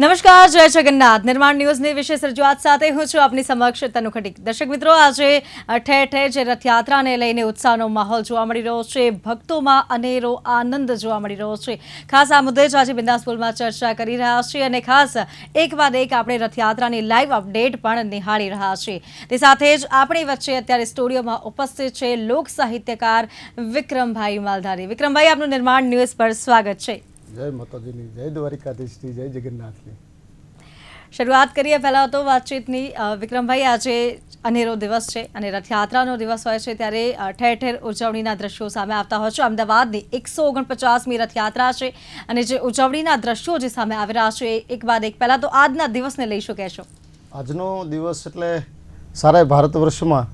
નમસ્કાર, જય જગન્નાથ. નિર્માણ ન્યૂઝની વિશેષ રજૂઆત સાથે હું છું આપની સમક્ષ તનુ ખટીક. દર્શક મિત્રો, આજે ઠેર ઠેર જે રથયાત્રાને લઈને ઉત્સાહનો માહોલ જોવા મળી રહ્યો છે, ભક્તોમાં અનેરો આનંદ જોવા મળી રહ્યો છે. ખાસ આ મુદ્દે જ આજે બિંદાસપુરમાં ચર્ચા કરી રહ્યા છીએ અને ખાસ એક બાદ એક આપણે રથયાત્રાની લાઈવ અપડેટ પણ નિહાળી રહ્યા છીએ. તે સાથે જ આપણી વચ્ચે અત્યારે સ્ટુડિયોમાં ઉપસ્થિત છે લોક સાહિત્યકાર વિક્રમભાઈ માલધારી. વિક્રમભાઈ, આપનું નિર્માણ ન્યૂઝ પર સ્વાગત છે. જય માતાજીની, જય દ્વારિકાધીશની, જય જગન્નાથની. શરૂઆત કરીએ પહેલા તો વાતચીતની. વિક્રમભાઈ, આજે અનેરો દિવસ છે અને રથયાત્રાનો દિવસ હોય છે ત્યારે ઠેર ઠેર ઉજવણીના દ્રશ્યો સામે આવતા હોય છે. અમદાવાદની 149મી રથયાત્રા છે અને જે ઉજવણીના દ્રશ્યો જે સામે આવી રહ્યા છે એક બાદ એક. પહેલા તો આજના દિવસને લઈ શું કહેશો? આજનો દિવસ એટલે સારા ભારત વર્ષમાં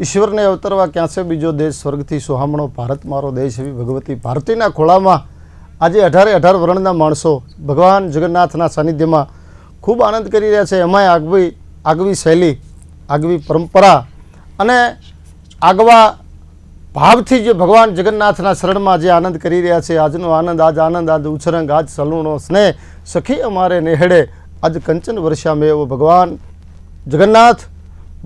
ઈશ્વરને અવતરવા ક્યાં છે બીજો દેશ, સ્વર્ગથી સુહામણો ભારત મારો દેશ, એવી ભગવતી ભારતીના ખોળામાં આજે 18 વર્ણના માણસો ભગવાન જગન્નાથના સાનિધ્યમાં ખૂબ આનંદ કરી રહ્યા છે. એમાંય આગવી શૈલી, આગવી પરંપરા અને આગવા ભાવથી જે ભગવાન જગન્નાથના શરણમાં જે આનંદ કરી રહ્યા છે. આજનો આનંદ, આજ ઉછરંગ, આજ સલુણો સ્નેહ, સખી અમારે નેહડે, આજ કંચન વર્ષા મેં એવો ભગવાન જગન્નાથ,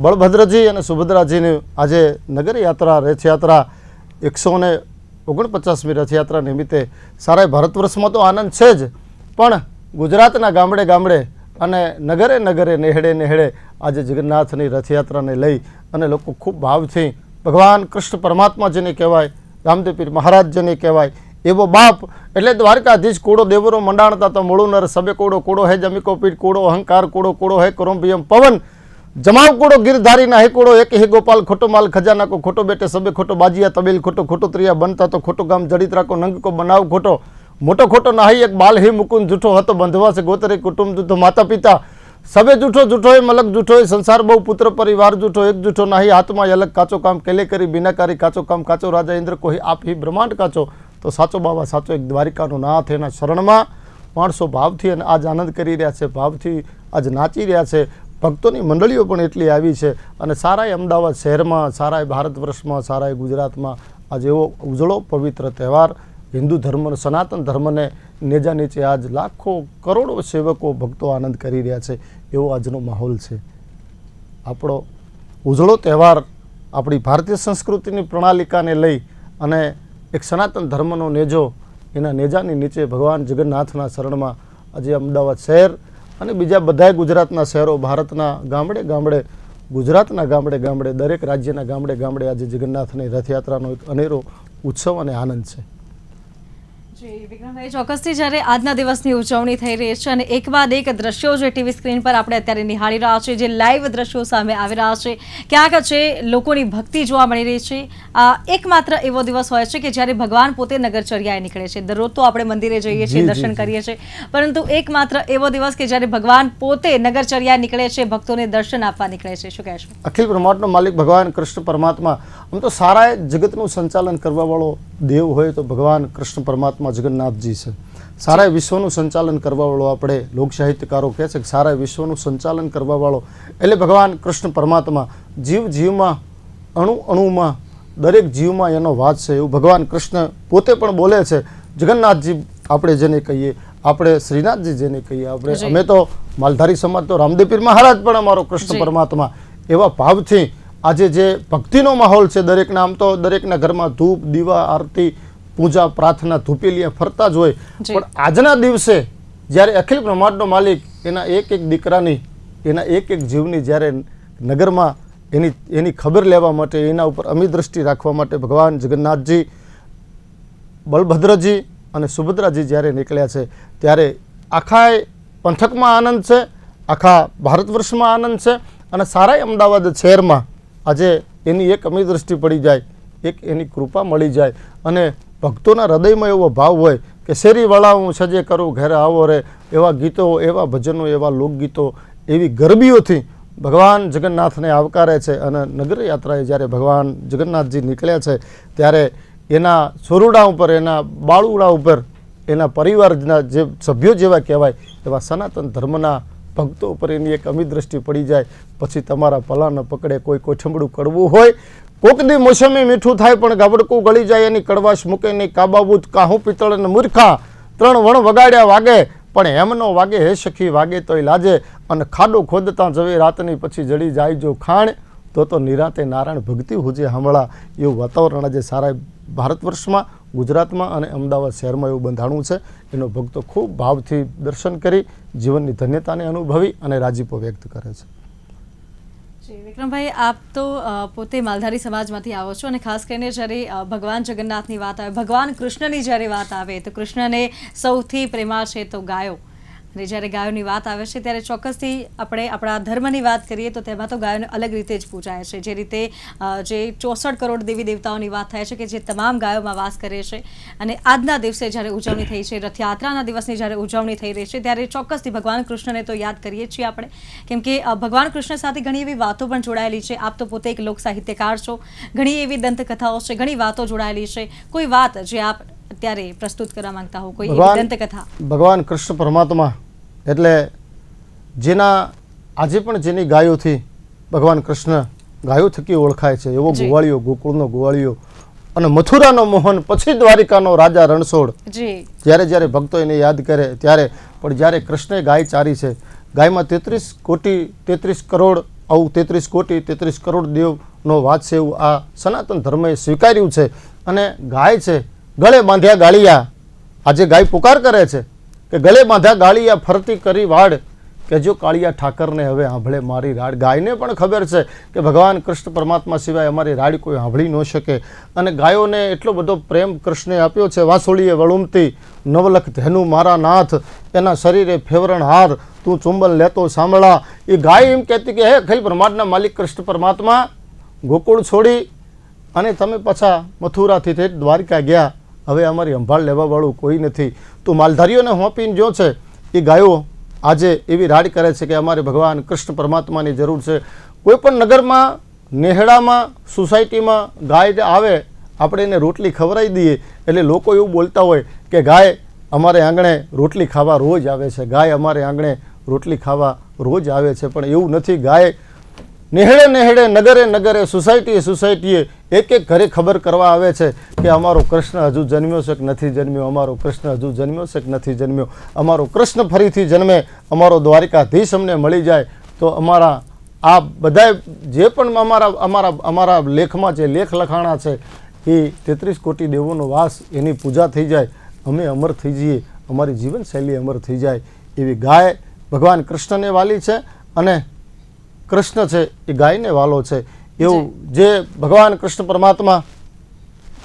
બળભદ્રજી અને સુભદ્રાજીની આજે નગર યાત્રા, રથયાત્રા 149મી રથયાત્રા નિમિત્તે સારા ભારત વર્ષમાં તો આનંદ છે જ, પણ ગુજરાતના ગામડે ગામડે અને નગરે નગરે નેહડે નેહડે આજે જગન્નાથની રથયાત્રાને લઈ અને લોકો ખૂબ ભાવથી ભગવાન કૃષ્ણ પરમાત્મા જેને કહેવાય, રામદેવ પીર મહારાજ જેને કહેવાય એવો બાપ એટલે દ્વારકાધીશ કોડો દેવરો મંડાણતા તો મૂળું નર સબે કોડો કોડો હે જમિકો પીઠ કોડો અહંકાર કોડો કોડો હે કરોમ્બિયમ પવન જમાવ કોડો ગિરધારી ના હે કોડો એક હે ગોપાલ ખોટો માલ ખજાના કો ખોટો બેટે સબે ખોટો બાજીયા તબેલ ખોટો ખોટો ત્રિયા બનતા તો ખોટો ગામ જડિત રાખો નંગ કો બનાવ ખોટો મોટો ખોટો નાહી એક બાલ હે મુકુંદ જૂઠો હતો બંધવા સે ગોતરે કુટુંબ જૂઠો માતા પિતા સબે જૂઠો જૂઠો હે મલક જૂઠો હે સંસાર બહુ પુત્ર પરિવાર જૂઠો એક જૂઠો નાહી આત્મા અલગ કાચો કામ કેલે કરી બિનાકારી કાચો કામ કાચો રાજા ઇન્દ્ર કોઈ આપ હી બ્રહ્માંડ કાચો. તો સાચો બાબા સાચો એક દ્વારિકાનો નાથ એના શરણમાં માણસો ભાવથી અને આજ આનંદ કરી રહ્યા છે, ભાવથી આજ નાચી રહ્યા છે. ભક્તોની મંડળીઓ પણ એટલી આવી છે અને સારાય અમદાવાદ શહેરમાં, સારાય ભારત વર્ષમાં, સારાય ગુજરાતમાં આજે એવો ઉજળો પવિત્ર તહેવાર હિન્દુ ધર્મ, સનાતન ધર્મને નેજા નીચે આજ લાખો કરોડો સેવકો ભક્તો આનંદ કરી રહ્યા છે. એવો આજનો માહોલ છે. આપણો ઉજળો તહેવાર આપણી ભારતીય સંસ્કૃતિની પ્રણાલિકાને લઈ અને એક સનાતન ધર્મનો નેજો, એના નેજાની નીચે ભગવાન જગન્નાથના શરણમાં આજે અમદાવાદ શહેર અને બીજા બધાય ગુજરાતના શહેરો, ભારતના ગામડે ગામડે, ગુજરાતના ગામડે ગામડે, દરેક રાજ્યના ગામડે ગામડે આજે જગન્નાથની રથયાત્રાનો એક અનેરો ઉત્સવ અને આનંદ છે. જી વિક્રમભાઈ, ચોક્કસથી જ્યારે આજના દિવસની ઉજવણી થઈ રહી છે અને એક બાદ એક દ્રશ્યો જે ટીવી સ્ક્રીન પર આપણે અત્યારે નિહાળી રહ્યા છીએ, જે લાઈવ દ્રશ્યો સામે આવી રહ્યા છે, ક્યાંક છે લોકોની ભક્તિ જોવા મળી રહી છે. આ એકમાત્ર એવો દિવસ હોય છે કે જ્યારે ભગવાન પોતે નગરચર્યાએ નીકળે છે. દરરોજ તો આપણે મંદિરે જઈએ છીએ, દર્શન કરીએ છીએ, પરંતુ એકમાત્ર એવો દિવસ કે જ્યારે ભગવાન પોતે નગરચર્યાએ નીકળે છે, ભક્તોને દર્શન આપવા નીકળે છે. શું કહેશો? અખિલ બ્રહ્માંડનો માલિક ભગવાન કૃષ્ણ પરમાત્મા, આમ તો સારા જગતનું સંચાલન કરવા વાળો દેવ હોય તો ભગવાન કૃષ્ણ પરમાત્મા જગન્નાથજી છે. સારા વિશ્વનું સંચાલન કરવા વાળો, આપણે લોક સાહિત્યકારો કહે છે કે સારા વિશ્વનું સંચાલન કરવા વાળો એટલે ભગવાન કૃષ્ણ પરમાત્મા. જીવ જીવમાં, અણુ અણુમાં, દરેક જીવમાં એનો વાસ છે એવું ભગવાન કૃષ્ણ પોતે પણ બોલે છે. જગન્નાથજી આપણે જેને કહીએ, આપણે શ્રીનાથજી જેને કહીએ, આપણે અમે તો માલધારી સમાજ તો રામદેવ પીર મહારાજ પણ અમારો કૃષ્ણ પરમાત્મા. એવા ભાવથી આજે જે ભક્તિનો માહોલ છે દરેકના, આમ તો દરેકના ઘરમાં ધૂપ, દીવા, આરતી, પૂજા, પ્રાર્થના, ધૂપેલિયા ફરતા જ હોય, પણ આજના દિવસે જ્યારે અખિલ બ્રહ્માંડનો માલિક એના એક એક દીકરાની, એના એક એક જીવની જ્યારે નગરમાં એની ખબર લેવા માટે, એના ઉપર અમી દ્રષ્ટિ રાખવા માટે ભગવાન જગન્નાથજી, બળભદ્રજી અને સુભદ્રાજી જ્યારે નીકળ્યા છે ત્યારે આખા પંથકમાં આનંદ છે, આખા ભારત વર્ષમાં આનંદ છે અને સારા અમદાવાદ શહેરમાં આજે એની એક અમી દ્રષ્ટિ પડી જાય, એક એની કૃપા મળી જાય અને ભક્તોના હૃદયમાં એવો ભાવ હોય કે શેરીવાળા હું સજે કરું ઘરે આવો રે, એવા ગીતો, એવા ભજનો, એવા લોકગીતો, એવી ગરબીઓથી ભગવાન જગન્નાથને આવકારે છે. અને નગર યાત્રાએ જ્યારે ભગવાન જગન્નાથજી નીકળ્યા છે ત્યારે એના સોરડા ઉપર, એના બાળુડા ઉપર, એના પરિવારના જે સભ્યો જેવા કહેવાય એવા સનાતન ધર્મના ભક્તો ઉપર એની એક અમી દ્રષ્ટિ પડી જાય. પછી તમારા પલાને પકડે કોઈ કોઠંબડું કડવું હોય, કોક દી મોસમી મીઠું થાય પણ ગાબડકું ગળી જાય એની કડવાશ મૂકે નહીં, કાબાબૂત કાહું પિત્તળ અને મૂર્ખા ત્રણ વણ વગાડ્યા વાગે પણ એમ નો વાગે હે સખી વાગે તોય લાજે, અને ખાડો ખોદતા જવે રાતની પછી જડી જાય જો ખાણ, તો નિરાતે નારાયણ ભક્તિ હુજે હમણાં. એવું વાતાવરણ આજે સારા ભારત વર્ષમાં, ગુજરાતમાં અને અમદાવાદ શહેરમાં એવું બંધાણું છે. એનો ભક્તો ખૂબ ભાવથી દર્શન કરી જીવનની ધન્યતાને અનુભવી અને રાજીપો વ્યક્ત કરે છે. જી વિક્રમભાઈ, આપ તો પોતે માલધારી સમાજમાંથી આવો છો અને ખાસ કરીને જ્યારે ભગવાન જગન્નાથની વાત આવે, ભગવાન કૃષ્ણની જ્યારે વાત આવે તો કૃષ્ણને સૌથી પ્રેમાળ છે તો ગાયો, અને જ્યારે ગાયોની વાત આવે છે ત્યારે ચોક્કસથી આપણે આપણા ધર્મની વાત કરીએ તો તેમાં તો ગાયોને અલગ રીતે જ પૂજાય છે. જે રીતે જે 64 કરોડ દેવી દેવતાઓની વાત થાય છે કે જે તમામ ગાયોમાં વાસ કરે છે, અને આજના દિવસે જ્યારે ઉજવણી થઈ છે, રથયાત્રાના દિવસની જ્યારે ઉજવણી થઈ રહી છે, ત્યારે ચોક્કસથી ભગવાન કૃષ્ણને તો યાદ કરીએ છીએ આપણે, કેમ કે ભગવાન કૃષ્ણ સાથે ઘણી એવી વાતો પણ જોડાયેલી છે. આપ તો પોતે એક લોક સાહિત્યકાર છો, ઘણી એવી દંતકથાઓ છે, ઘણી વાતો જોડાયેલી છે. કોઈ વાત જે આપ અત્યારે પ્રસ્તુત કરવા માંગતા હો, કોઈ એવી દંતકથા? ભગવાન કૃષ્ણ પરમાત્મા એટલે જેના આજે પણ જેની ગાયોથી ભગવાન કૃષ્ણ ગાયો થકી ઓળખાય છે, એવો ગોવાળિયો, ગોકુળનો ગોવાળિયો અને મથુરાનો મોહન, પછી દ્વારિકાનો રાજા રણછોડ. જ્યારે જ્યારે ભક્તો એને યાદ કરે ત્યારે, પણ જ્યારે કૃષ્ણે ગાય ચારી છે, ગાયમાં 33 કોટી 33 કરોડ આવું 33 કોટી 33 કરોડ દેવનો વાત છે, એવું આ સનાતન ધર્મએ સ્વીકાર્યું છે. અને ગાય છે ગળે બાંધ્યા ગાળિયા, આજે ગાય પુકાર કરે છે કે ગળે બાંધ્યા ગાળિયા ફરતી કરી વાડ, કે જો કાળિયા ઠાકરને હવે સાંભળે મારી રાડ. ગાયને પણ ખબર છે કે ભગવાન કૃષ્ણ પરમાત્મા સિવાય અમારી રાડ કોઈ સાંભળી ન શકે, અને ગાયોને એટલો બધો પ્રેમ કૃષ્ણે આપ્યો છે. વાસોળીએ વળુમતી નવલખ ધેનું મારા નાથ, એના શરીરે ફેવરણ હાર, તું ચુંબલ લેતો સાંભળા. એ ગાય એમ કહેતી કે હે અખિલ બ્રહ્માંડના માલિક કૃષ્ણ પરમાત્મા, ગોકુળ છોડી અને તમે પાછા મથુરાથી તે દ્વારિકા ગયા, હવે અમારી સંભાળ લેવાવાળું કોઈ નથી. તો માલધારીઓને હોંપીને જો છે એ ગાયો આજે એવી રાડ કરે છે કે અમારે ભગવાન કૃષ્ણ પરમાત્માની જરૂર છે. કોઈ પણ નગરમાં, નેહડામાં, સોસાયટીમાં ગાય આવે, આપણે એને રોટલી ખવડાવી દઈએ એટલે લોકો એવું બોલતા હોય કે ગાય અમારે આંગણે રોટલી ખાવા રોજ આવે છે, ગાય અમારે આંગણે રોટલી ખાવા રોજ આવે છે. પણ એવું નથી. ગાય નેહડે નેહડે, નગરે નગરે, સોસાયટીએ સોસાયટીએ, એક એક ઘરે ખબર કરવા આવે છે કે અમારો કૃષ્ણ હજુ જન્મ્યો છે કે નથી જન્મ્યો, અમારો કૃષ્ણ હજુ જન્મ્યો છે કે નથી જન્મ્યો, અમારો કૃષ્ણ ફરીથી જન્મે, અમારો દ્વારિકાધીશ અમને મળી જાય તો અમારા આ બધા જે પણ અમારા લેખમાં જે લેખ લખાણા છે એ 33 કોટી દેવોનો વાસ, એની પૂજા થઈ જાય, અમે અમર થઈ જઈએ, અમારી જીવનશૈલી અમર થઈ જાય. એવી ગાય ભગવાન કૃષ્ણને વાલી છે અને કૃષ્ણ છે એ ગાયને વાલો છે. એવું જે ભગવાન કૃષ્ણ પરમાત્મા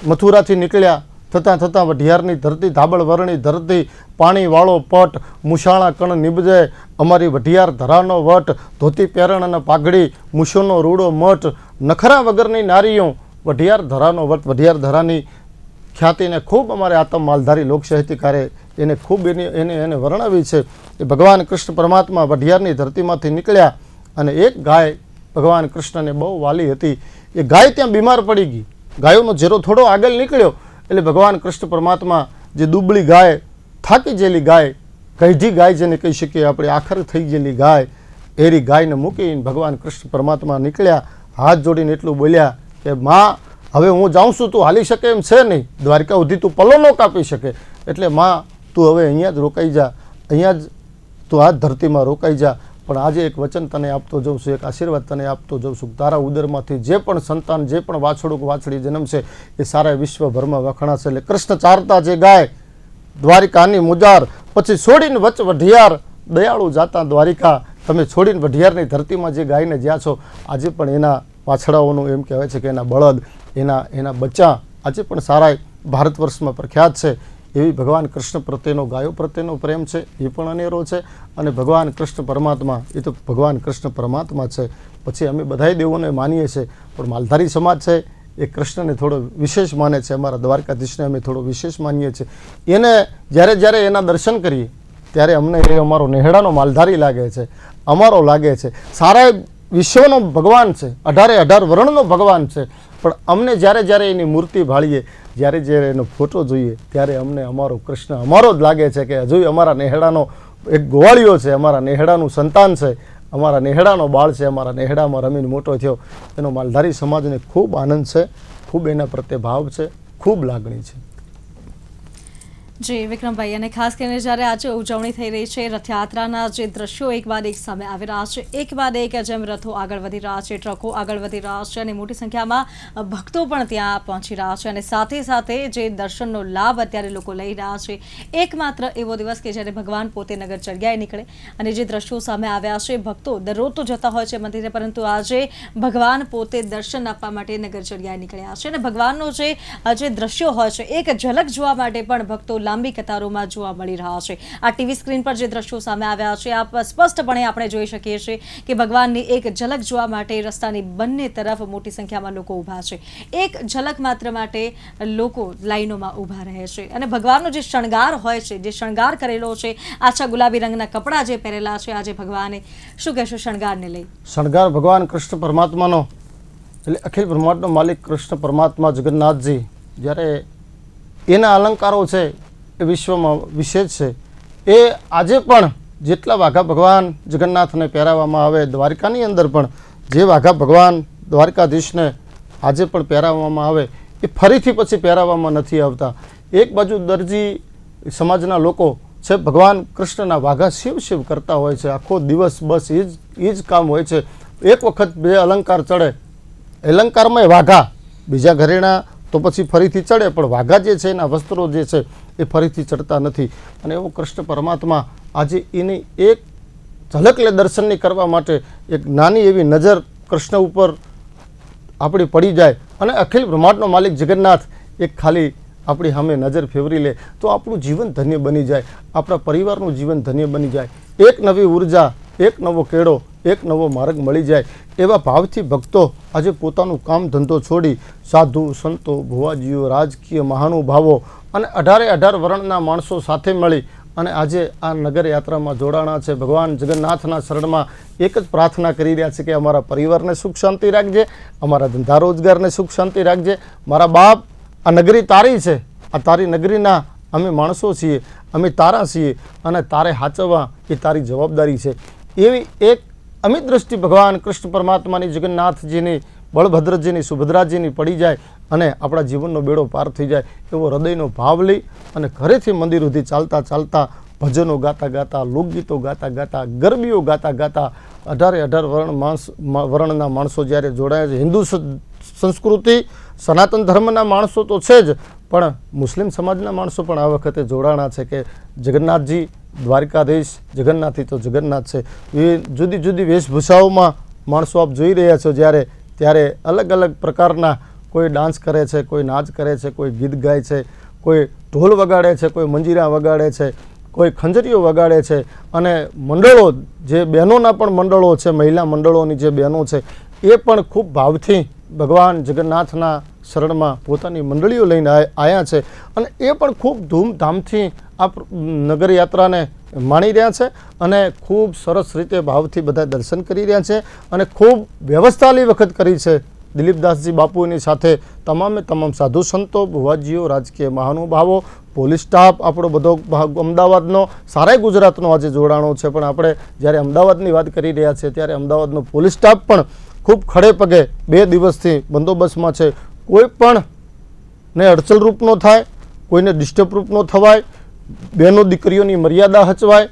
મથુરાથી નીકળ્યા, થતાં થતાં વઢિયારની ધરતી, ધાબળ વરણી ધરતી, પાણી વાળો પટ, મુશાળા કણ નિબજે, અમારી વઢિયાર ધરાનો વટ, ધોતી પહેરણ અને પાઘડી, મૂછોનો રૂડો મઠ, નખરા વગરની નારીઓ, વઢિયાર ધરાનો વટ. વઢિયાર ધરાની ખ્યાતિને ખૂબ અમારે આતમ માલધારી લોક સાહિત્યકારે એને ખૂબ એને વર્ણવી છે. એ ભગવાન કૃષ્ણ પરમાત્મા વઢિયારની ધરતીમાંથી નીકળ્યા અને એક ગાય ભગવાન કૃષ્ણને બહુ વાલી હતી. એ ગાય ત્યાં બીમાર પડી ગઈ, ગાયોનો જેરો થોડો આગળ નીકળ્યો એટલે ભગવાન કૃષ્ણ પરમાત્મા, જે દુબળી ગાય, થાકી ગયેલી ગાય, કઈઢી ગાય જેને કહી શકીએ આપણે, આખર થઈ ગયેલી ગાય, એરી ગાયને મૂકીને ભગવાન કૃષ્ણ પરમાત્મા નીકળ્યા. હાથ જોડીને એટલું બોલ્યા કે માં, હવે હું જાઉં છું, તું હાલી શકે એમ છે નહીં, દ્વારિકા સુધી તું પલો ન કાપી શકે, એટલે માં તું હવે અહીંયા જ રોકાઈ જા, અહીંયા જ તું આ ધરતીમાં રોકાઈ જા. પણ આજે એક વચન તને આપતો જઉં છું, એક આશીર્વાદ તને આપતો જઉં છું, તારા ઉદરમાંથી જે પણ સંતાન, જે પણ વાછડું વાછડી જન્મશે એ સારા વિશ્વભરમાં વખણાશે. એટલે કૃષ્ણ ચારતા જે ગાય દ્વારિકાની મુજાર, પછી છોડીને વચ વઢિયાર, દયાળુ જાતા દ્વારિકા. તમે છોડીને વઢિયારની ધરતીમાં જે ગાયને જ્યાં છો, આજે પણ એના વાછડાઓનું એમ કહેવાય છે કે એના બળદ, એના બચ્ચા આજે પણ સારા ભારત વર્ષમાં પ્રખ્યાત છે. એવી ભગવાન કૃષ્ણ પ્રત્યેનો, ગાયો પ્રત્યેનો પ્રેમ છે એ પણ અનેરો છે. અને ભગવાન કૃષ્ણ પરમાત્મા એ તો ભગવાન કૃષ્ણ પરમાત્મા છે. પછી અમે બધાય દેવોને માનીએ છીએ, પણ માલધારી સમાજ છે એ કૃષ્ણને થોડો વિશેષ માને છે. અમારા દ્વારકાધીશને અમે થોડો વિશેષ માનીએ છીએ. એને જ્યારે એના દર્શન કરીએ ત્યારે અમને એ અમારો નેહડાનો માલધારી લાગે છે, અમારો લાગે છે. સારા વિશ્વનો ભગવાન છે, 18 વર્ણનો ભગવાન છે. પણ અમને જ્યારે એની મૂર્તિ ભાળીએ, જ્યારે એનો ફોટો જોઈએ ત્યારે અમને અમારો કૃષ્ણ અમારો જ લાગે છે કે હજુ અમારા નેહડાનો એક ગોવાળિયો છે, અમારા નેહડાનું સંતાન છે, અમારા નેહડાનો બાળ છે, અમારા નેહડામાં રમીને મોટો થયો. એનો માલધારી સમાજને ખૂબ આનંદ છે, ખૂબ એના પ્રત્યે ભાવ છે, ખૂબ લાગણી છે. જી વિક્રમભાઈ, અને ખાસ કરીને જ્યારે આજે ઉજવણી થઈ રહી છે રથયાત્રાના જે દ્રશ્યો એક બાદ એક સામે આવી રહ્યા છે, એક બાદ એક જેમ રથો આગળ વધી રહ્યા છે, ટ્રકો આગળ વધી રહ્યા છે અને મોટી સંખ્યામાં ભક્તો પણ ત્યાં પહોંચી રહ્યા છે અને સાથે સાથે જે દર્શનનો લાભ અત્યારે લોકો લઈ રહ્યા છે, એકમાત્ર એવો દિવસ કે જ્યારે ભગવાન પોતે નગર ચડિયાએ નીકળે અને જે દ્રશ્યો સામે આવ્યા છે, ભક્તો દરરોજ તો જતા હોય છે મંદિરે, પરંતુ આજે ભગવાન પોતે દર્શન આપવા માટે નગર ચડિયાએ નીકળ્યા છે અને ભગવાનનો જે દ્રશ્યો હોય છે એક ઝલક જોવા માટે પણ ભક્તો લાંબી કતારોમાં જોવા મળી રહ્યા છે. આ ટીવી સ્ક્રીન પર જે દ્રશ્યો સામે આવ્યા છે, આપ સ્પષ્ટપણે આપણે જોઈ શકીએ છીએ કે ભગવાનની એક ઝલક જોવા માટે રસ્તાની બંને તરફ મોટી સંખ્યામાં લોકો ઊભા છે. એક ઝલક માત્ર માટે લોકો લાઈનોમાં ઊભા રહે છે અને ભગવાનનો જે શણગાર હોય છે, જે શણગાર કરેલો છે, આછા ગુલાબી રંગના કપડાં જે પહેરેલા છે આજે ભગવાને, શું કહેશો શણગારને લઈ? શણગાર ભગવાન કૃષ્ણ પરમાત્માનો, એટલે અખિલ બ્રહ્માંડનો માલિક કૃષ્ણ પરમાત્મા જગન્નાથજી, જ્યારે એના અલંકારો છે એ વિશ્વમાં વિશેષ છે. એ આજે પણ જેટલા વાઘા ભગવાન જગન્નાથને પહેરાવવામાં આવે, દ્વારિકાની અંદર પણ જે વાઘા ભગવાન દ્વારકાધીશને આજે પણ પહેરાવવામાં આવે એ ફરીથી પછી પહેરાવવામાં નથી આવતા. એક બાજુ દરજી સમાજના લોકો છે ભગવાન કૃષ્ણના વાઘા શિવ શિવ કરતા હોય છે, આખો દિવસ બસ એ જ કામ હોય છે. એક વખત બે અલંકાર ચડે, અલંકારમાં વાઘા, બીજા ઘરેણા તો પછી ફરીથી ચડે, પણ વાઘા જે છે એના વસ્ત્રો જે છે એ ફરીથી ચડતા નથી. અને એવો કૃષ્ણ પરમાત્મા આજે એની એક ઝલક લે દર્શનની કરવા માટે એક નાની એવી નજર કૃષ્ણ ઉપર આપણી પડી જાય અને અખિલ બ્રહ્માંડનો માલિક જગન્નાથ એક ખાલી આપણી સામે નજર ફેરવી લે તો આપણું જીવન ધન્ય બની જાય, આપણા પરિવારનું જીવન ધન્ય બની જાય. એક નવી ઉર્જા, એક નવો કેળો, એક નવો માર્ગ મળી જાય. એવા ભાવથી ભક્તો આજે પોતાનું કામ ધંધો છોડી સાધુ સંતો, ભુવાજીઓ, રાજકીય મહાનુભાવો અને 18 વર્ણના માણસો સાથે મળી અને આજે આ નગર યાત્રામાં જોડાણા છે. ભગવાન જગન્નાથના શરણમાં એક જ પ્રાર્થના કરી રહ્યા છે કે અમારા પરિવારને સુખ શાંતિ રાખજે, અમારા ધંધા રોજગારને સુખ શાંતિ રાખજે. મારા બાપ, આ નગરી તારી છે, આ તારી નગરીના અમે માણસો છીએ, અમે તારા છીએ અને તારે હાચવવા એ તારી જવાબદારી છે. એવી એક અમિત દ્રષ્ટિ ભગવાન કૃષ્ણ પરમાત્માની, જગન્નાથજીની, બળભદ્રજીની, સુભદ્રાજીની પડી જાય અને આપણા જીવનનો બેડો પાર થઈ જાય એવો હૃદયનો ભાવ લઈ અને ઘરેથી મંદિર સુધી ચાલતા ચાલતા, ભજનો ગાતા ગાતા, લોકગીતો ગાતા ગાતા, ગરબીઓ ગાતા ગાતા 18 વર્ણના માણસો જ્યારે જોડાયા છે. હિન્દુ સંસ્કૃતિ, સનાતન ધર્મના માણસો તો છે જ, પણ મુસ્લિમ સમાજના માણસો પણ આ વખતે જોડાણા છે કે જગન્નાથજી દ્વારકાધીશ, જગન્નાથી તો જગન્નાથ છે. એ જુદી જુદી વેશભૂષાઓમાં માણસો આપ જોઈ રહ્યા છો ત્યારે અલગ અલગ પ્રકારના કોઈ ડાન્સ કરે છે, કોઈ નાચ કરે છે, કોઈ ગીત ગાય છે, કોઈ ઢોલ વગાડે છે, કોઈ મંજીરા વગાડે છે, કોઈ ખંજરીઓ વગાડે છે. અને મંડળો, જે બહેનોના પણ મંડળો છે, મહિલા મંડળોની જે બહેનો છે એ પણ ખૂબ ભાવથી ભગવાન જગન્નાથના શરણમાં પોતાની મંડળીઓ લઈને આવ્યા છે અને એ પણ ખૂબ ધૂમધામથી આ નગર યાત્રાને માણી રહ્યા છે અને ખૂબ સરસ રીતે ભાવથી બધા દર્શન કરી રહ્યા છે અને ખૂબ વ્યવસ્થાની વખત કરી છે. દિલીપદાસજી બાપુની સાથે તમામ સાધુ સંતો, ભુવાજીઓ, રાજકીય મહાનુભાવો, પોલીસ સ્ટાફ, આપણો બધો અમદાવાદનો, સારા ગુજરાતનો આજે જોડાણો છે. પણ આપણે જ્યારે અમદાવાદની વાત કરી રહ્યા છીએ ત્યારે અમદાવાદનો પોલીસ સ્ટાફ પણ ખૂબ ખડે પગે 2 દિવસથી બંદોબસ્તમાં છે. કોઈ પણ ને અડચણરૂપ ન થાય, કોઈને ડિસ્ટર્બરૂપ ન થવાય, બહેનો દીકરીઓની મર્યાદા હચવાય,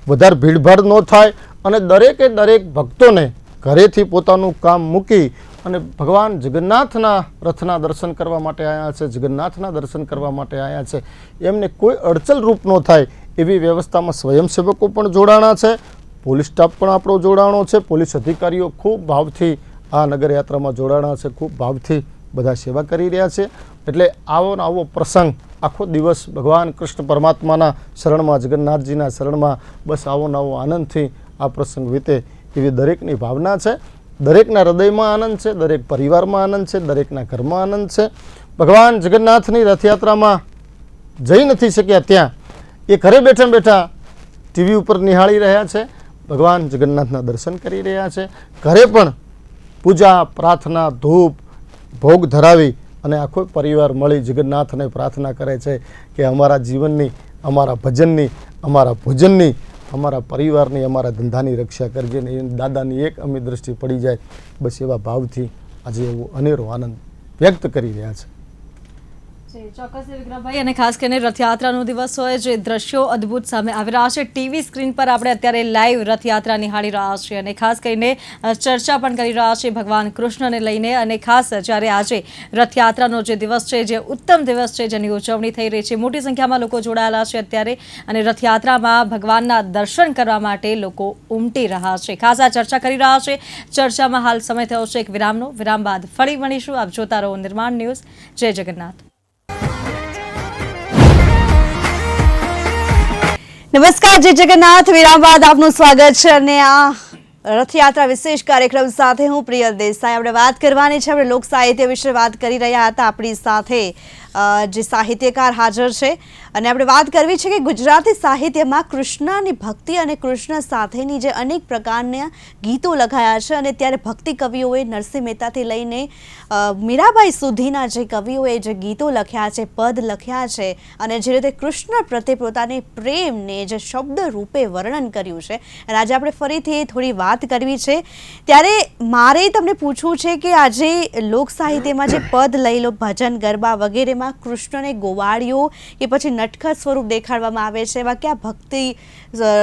વધારે ભીડભાડ ન થાય અને દરેકે દરેક ભક્તોને ઘરેથી પોતાનું કામ મૂકી અને ભગવાન જગન્નાથના રથના દર્શન કરવા માટે આવ્યા છે, જગન્નાથના દર્શન કરવા માટે આવ્યા છે, એમને કોઈ અડચણરૂપ ન થાય એવી વ્યવસ્થામાં સ્વયંસેવકો પણ જોડાણા છે, પોલીસ સ્ટાફ પણ આપણો જોડાણો છે, પોલીસ અધિકારીઓ ખૂબ ભાવથી આ નગર યાત્રામાં જોડાણા છે, ખૂબ ભાવથી બધા સેવા કરી રહ્યા છે. એટલે આવો પ્રસંગ આખો દિવસ ભગવાન કૃષ્ણ પરમાત્માના શરણમાં, જગન્નાથજીના શરણમાં બસ આવો આનંદથી આ પ્રસંગ વીતે એવી દરેકની ભાવના છે. દરેકના હૃદયમાં આનંદ છે, દરેક પરિવારમાં આનંદ છે, દરેકના ઘરમાં આનંદ છે. ભગવાન જગન્નાથની રથયાત્રામાં જઈ નથી શક્યા ત્યાં એ ઘરે બેઠા બેઠા ટીવી ઉપર નિહાળી રહ્યા છે, ભગવાન જગન્નાથના દર્શન કરી રહ્યા છે. ઘરે પણ પૂજા, પ્રાર્થના, ધૂપ, ભોગ ધરાવી અને આખો પરિવાર મળી જગન્નાથને પ્રાર્થના કરે છે કે અમારા જીવનની, અમારા ભજનની, અમારા ભોજનની, અમારા પરિવારની, અમારા ધંધાની રક્ષા કરજે ને એ દાદાની એક અમી દ્રષ્ટિ પડી જાય. બસ એવા ભાવથી આજે એવો અનેરો આનંદ વ્યક્ત કરી રહ્યા છે. ચોક્કસ વિક્રમભાઈ, અને ખાસ કરીને રથયાત્રાનો દિવસ હોય, જે દ્રશ્યો અદ્ભુત સામે આવી રહ્યા છે. ટીવી સ્ક્રીન પર આપણે અત્યારે લાઈવ રથયાત્રા નિહાળી રહ્યા છીએ અને ખાસ કરીને ચર્ચા પણ કરી રહ્યા છીએ ભગવાન કૃષ્ણને લઈને. અને ખાસ જ્યારે આજે રથયાત્રાનો જે દિવસ છે, જે ઉત્તમ દિવસ છે, જેની ઉજવણી થઈ રહી છે, મોટી સંખ્યામાં લોકો જોડાયેલા છે અત્યારે, અને રથયાત્રામાં ભગવાનના દર્શન કરવા માટે લોકો ઉમટી રહ્યા છે. ખાસ આ ચર્ચા કરી રહ્યા છે. ચર્ચામાં હાલ સમય થયો છે એક વિરામનો. વિરામ બાદ ફરી મળીશું. આપ જોતા રહો નિર્માણ ન્યૂઝ. જય જગન્નાથ. નમસ્કાર, જય જગન્નાથ. વિરામ બાદ આપનું સ્વાગત છે અને આ રથયાત્રા વિશેષ કાર્યક્રમ સાથે હું પ્રિય દેસાઈ. આપણે વાત કરવાની છે, આપણે લોક સાહિત્ય વિશે વાત કરી રહ્યા હતા. આપણી સાથે જે સાહિત્યકાર હાજર છે અને આપણે વાત કરવી છે કે ગુજરાતી સાહિત્યમાં કૃષ્ણની ભક્તિ અને કૃષ્ણ સાથેની જે અનેક પ્રકારના ગીતો લખાયા છે, અને ત્યારે ભક્તિ કવિઓએ નરસિંહ મહેતાથી લઈને મીરાબાઈ સુધીના જે કવિઓએ જે ગીતો લખ્યા છે, પદ લખ્યા છે, અને જે રીતે કૃષ્ણ પ્રત્યે પોતાને પ્રેમને જે શબ્દ રૂપે વર્ણન કર્યું છે, અને આજે આપણે ફરીથી થોડી વાત કરવી છે. ત્યારે મારે તમને પૂછવું છે કે આજે લોક સાહિત્યમાં જે પદ લઈ લો, ભજન, ગરબા વગેરેમાં કૃષ્ણને ગોવાળીઓ કે પછી નટખટ સ્વરૂપ દેખાડવામાં આવે છે, એવા ક્યાં ભક્તિ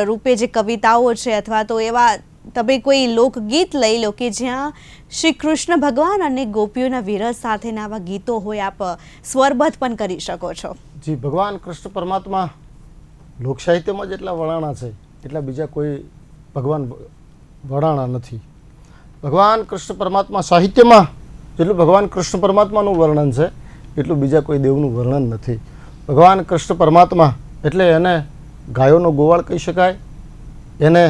રૂપે જે કવિતાઓ છે, અથવા તો એવા તમે કોઈ લોકગીત લઈ લો કે જ્યાં શ્રી કૃષ્ણ ભગવાન અને ગોપીઓના વિરહ સાથેના આવા ગીતો હોય, આપ સ્વરબદ્ધ પણ કરી શકો છો. જી, ભગવાન કૃષ્ણ પરમાત્મા લોક સાહિત્યમાં જેટલા વણાણા છે એટલા બીજા કોઈ ભગવાન વણાણા નથી. ભગવાન કૃષ્ણ પરમાત્મા સાહિત્યમાં જેટલું ભગવાન કૃષ્ણ પરમાત્માનું વર્ણન છે એટલું બીજા કોઈ દેવનું વર્ણન નથી. ભગવાન કૃષ્ણ પરમાત્મા એટલે એને ગાયોનો ગોવાળ કહી શકાય, એને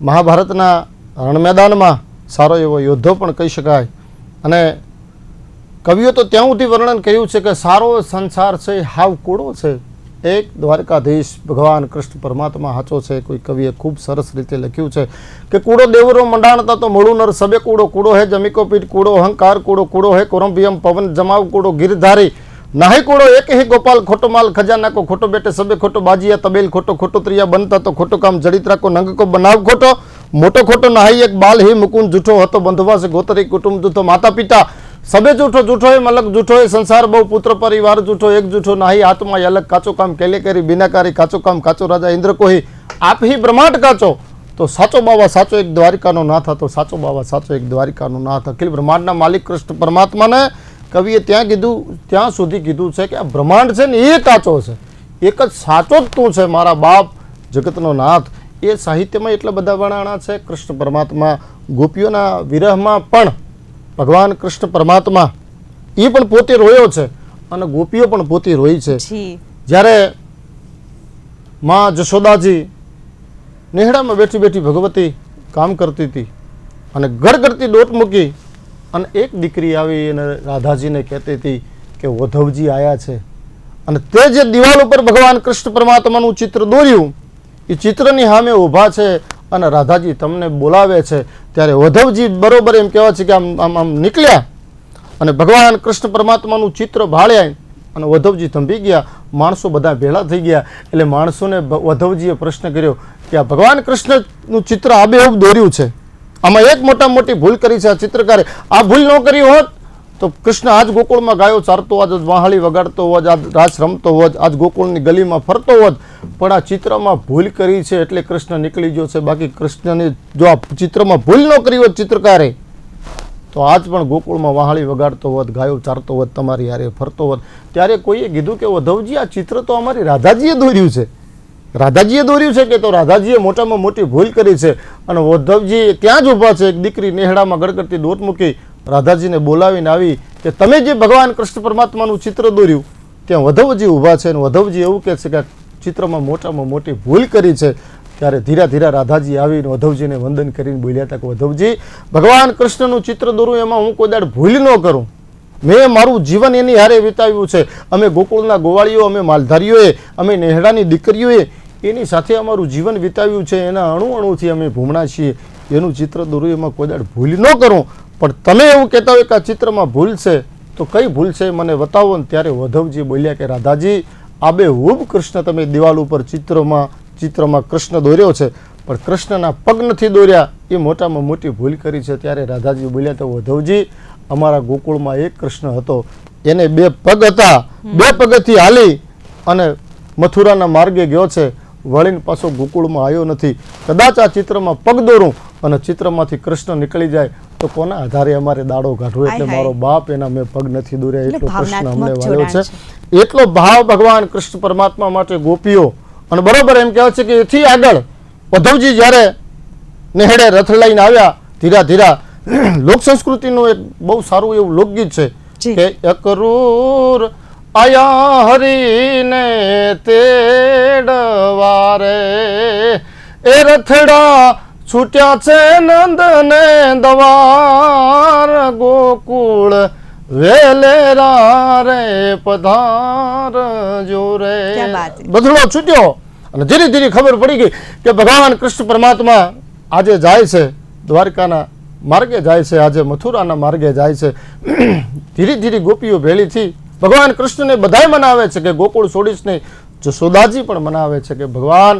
મહાભારતના રણમેદાનમાં સારો એવો યોદ્ધો પણ કહી શકાય. અને કવિઓ તો ત્યાં સુધી વર્ણન કર્યું છે કે સારો સંસાર છે હાવ કૂડો છે, એક દ્વારકાધીશ ભગવાન કૃષ્ણ પરમાત્મા સાચો છે. કોઈ કવિએ ખૂબ સરસ રીતે લખ્યું છે કે કૂડો દેવરો મંડાણતા તો મળું નર સબે કૂડો, કૂડો હે જમીકો પીઠ કૂડો, અહંકાર કૂડો, કૂડો હે કોરંભિયમ પવન જમાવ કૂડો, ગિરધારી નાહી કૂડો, એક હે ગોપાલ ખોટો માલ ખજાના કો, ખોટો બેટે સબે ખોટો, બાજીયા તબેલ ખોટો, ખોટો ત્રિયા બનતા તો ખોટો કામ જડિત્રા કો, નંગ કો બનાવ ખોટો, મોટો ખોટો નાહી એક બાલ હે મુકુંદ જૂઠો હતો, બંધવા સે ગોતરી કુટુંબ જૂઠો, માતા પિતા સબે જૂઠો, જૂઠો એ મલક જૂઠો એ સંસાર બહુ, પુત્ર પરિવાર જૂઠો, એક જૂઠો નાહી આત્મા અલગ, કાચો કામ કેલે કરી બિનાકારી, કાચો કામ કાચો રાજા ઇન્દ્ર કોહી, આપ હી બ્રહ્માંડ કાચો. તો સાચો બાવા સાચો એક દ્વારિકાનો નાથ હતો, સાચો બાવા સાચો એક દ્વારિકાનો નાથ. અખિલ બ્રહ્માંડના માલિક કૃષ્ણ પરમાત્માને કવિએ ત્યાં કીધું, ત્યાં સુધી કીધું છે કે આ બ્રહ્માંડ છે ને એ કાચો છે, એક જ સાચો જ તું છે, મારા બાપ જગતનો નાથ. એ સાહિત્યમાં એટલા બધા વર્ણના છે. કૃષ્ણ પરમાત્મા ગોપીઓના વિરહમાં પણ ભગવાન કૃષ્ણ પરમાત્મા એ પણ પોતે રોયો છે અને ગોપીઓ પણ પોતે રોઈ છે. જ્યારે માં જશોદાજી નેહડામાં બેઠી બેઠી ભગવતી કામ કરતી હતી અને ગડગડતી દોટ મૂકી અને એક દીકરી આવી અને રાધાજીને કહેતી હતી કે વધવજી આવ્યા છે, અને તે જે દિવાલ ઉપર ભગવાન કૃષ્ણ પરમાત્માનું ચિત્ર દોર્યું એ ચિત્રની સામે ઊભા છે અને રાધાજી તમને બોલાવે છે. ત્યારે વધવજી બરોબર એમ કહેવાય છે કે આમ આમ નીકળ્યા અને ભગવાન કૃષ્ણ પરમાત્માનું ચિત્ર ભાળ્યા અને વધવજી થંભી ગયા. માણસો બધા ભેળા થઈ ગયા. એટલે માણસોને વધવજીએ પ્રશ્ન કર્યો કે આ ભગવાન કૃષ્ણનું ચિત્ર આબેહૂબ દોર્યું છે, આમાં એક મોટા મોટી ભૂલ કરી છે આ ચિત્રકારે. આ ભૂલ ન કરી હોત તો કૃષ્ણ આજ ગોકુળમાં ગાયો ચારતો હોત, આજ વાહાળી વગાડતો હોત, આજ રાસ રમતો હોત, આજ ગોકુળની ગલીમાં ફરતો હોત. પણ આ ચિત્રમાં ભૂલ કરી છે એટલે કૃષ્ણ નીકળી ગયો છે. બાકી કૃષ્ણને જો આ ચિત્રમાં ભૂલ ન કરી હોત ચિત્રકારે તો આજ પણ ગોકુળમાં વાહાળી વગાડતો હોત, ગાયો ચારતો હોત, તમારી હારે ફરતો હોત. ત્યારે કોઈએ કીધું કે વધવજી આ ચિત્ર તો અમારી રાધાજીએ દોર્યું છે, રાધાજીએ દોર્યું છે કે તો રાધાજીએ મોટામાં મોટી ભૂલ કરી છે. અને વધવજી ત્યાં જ ઊભા છે. એક દીકરી નેહડામાં ગડગડતી દોટ મૂકી રાધાજીને બોલાવીને આવી કે તમે જે ભગવાન કૃષ્ણ પરમાત્માનું ચિત્ર દોર્યું ત્યાં વધવજી ઊભા છે. અને વધવજી એવું કહે છે કે ચિત્રમાં મોટામાં મોટી ભૂલ કરી છે. ત્યારે ધીરા ધીરા રાધાજી આવીને વધવજીને વંદન કરીને બોલ્યા હતા કે વધવજી, ભગવાન કૃષ્ણનું ચિત્ર દોરું એમાં હું કોઈ દાડ ભૂલ ન કરું. મેં મારું જીવન એની હારે વિતાવ્યું છે. અમે ગોકુળના ગોવાળીઓ, અમે માલધારીઓએ, અમે નેહડાની દીકરીઓએ એની સાથે અમારું જીવન વિતાવ્યું છે. એના અણુ અણુથી અમે ભૂમણા છીએ. એનું ચિત્ર દોરું એમાં કોઈ દાડ ભૂલ ન કરું. પણ તમે એવું કહેતા હોય કે આ ચિત્રમાં ભૂલ છે તો કઈ ભૂલ છે મને બતાવો. ને ત્યારે વધવજી બોલ્યા કે રાધાજી, આબેહૂબ કૃષ્ણ તમે દિવાલ ઉપર ચિત્રમાં કૃષ્ણ દોર્યો છે, પણ કૃષ્ણના પગ નથી દોર્યા, એ મોટામાં મોટી ભૂલ કરી છે. ત્યારે રાધાજી બોલ્યા તો વધવજી, અમારા ગોકુળમાં એક કૃષ્ણ હતો, એને 2 પગ હતા, 2 પગથી હાલી અને મથુરાના માર્ગે ગયો છે, વળીને પાછો ગોકુળમાં આવ્યો નથી. કદાચ આ ચિત્રમાં પગ દોરું અને ચિત્રમાંથી કૃષ્ણ નીકળી જાય તો કોના આધારે અમારે દાડો કાઢવો? એટલે મારો બાપ એના મેં પગ નથી દોર્યા, એટલો કૃષ્ણ અમને વાળ્યો છે. એટલો ભાવ ભગવાન કૃષ્ણ પરમાત્મા માટે ગોપીઓ. અને બરોબર એમ કહેવાય છે કે એથી આગળ ઉદ્ધવજી જ્યારે નેહડે રથ લઈને આવ્યા, ધીરા ધીરા લોક સંસ્કૃતિનું એક બહુ સારું એવું લોકગીત છે કે અકરૂર આયા હરીને તેડવારે એ રથડા છૂટ્યા છે નંદને દવાર ગોકુળ વેલેરા રે પધાર જોરે. બદલો છૂટ્યો અને ધીરે ધીરે ખબર પડી ગઈ કે ભગવાન કૃષ્ણ પરમાત્મા આજે જાય છે દ્વારકાના માર્ગે જાય છે, આજે મથુરાના માર્ગે જાય છે. ધીરે ધીરે ગોપીઓ ભેળી થી ભગવાન કૃષ્ણને બધાય મનાવે છે કે ગોકુળ છોડીશ નહીં. જશોદાજી પણ મનાવે છે કે ભગવાન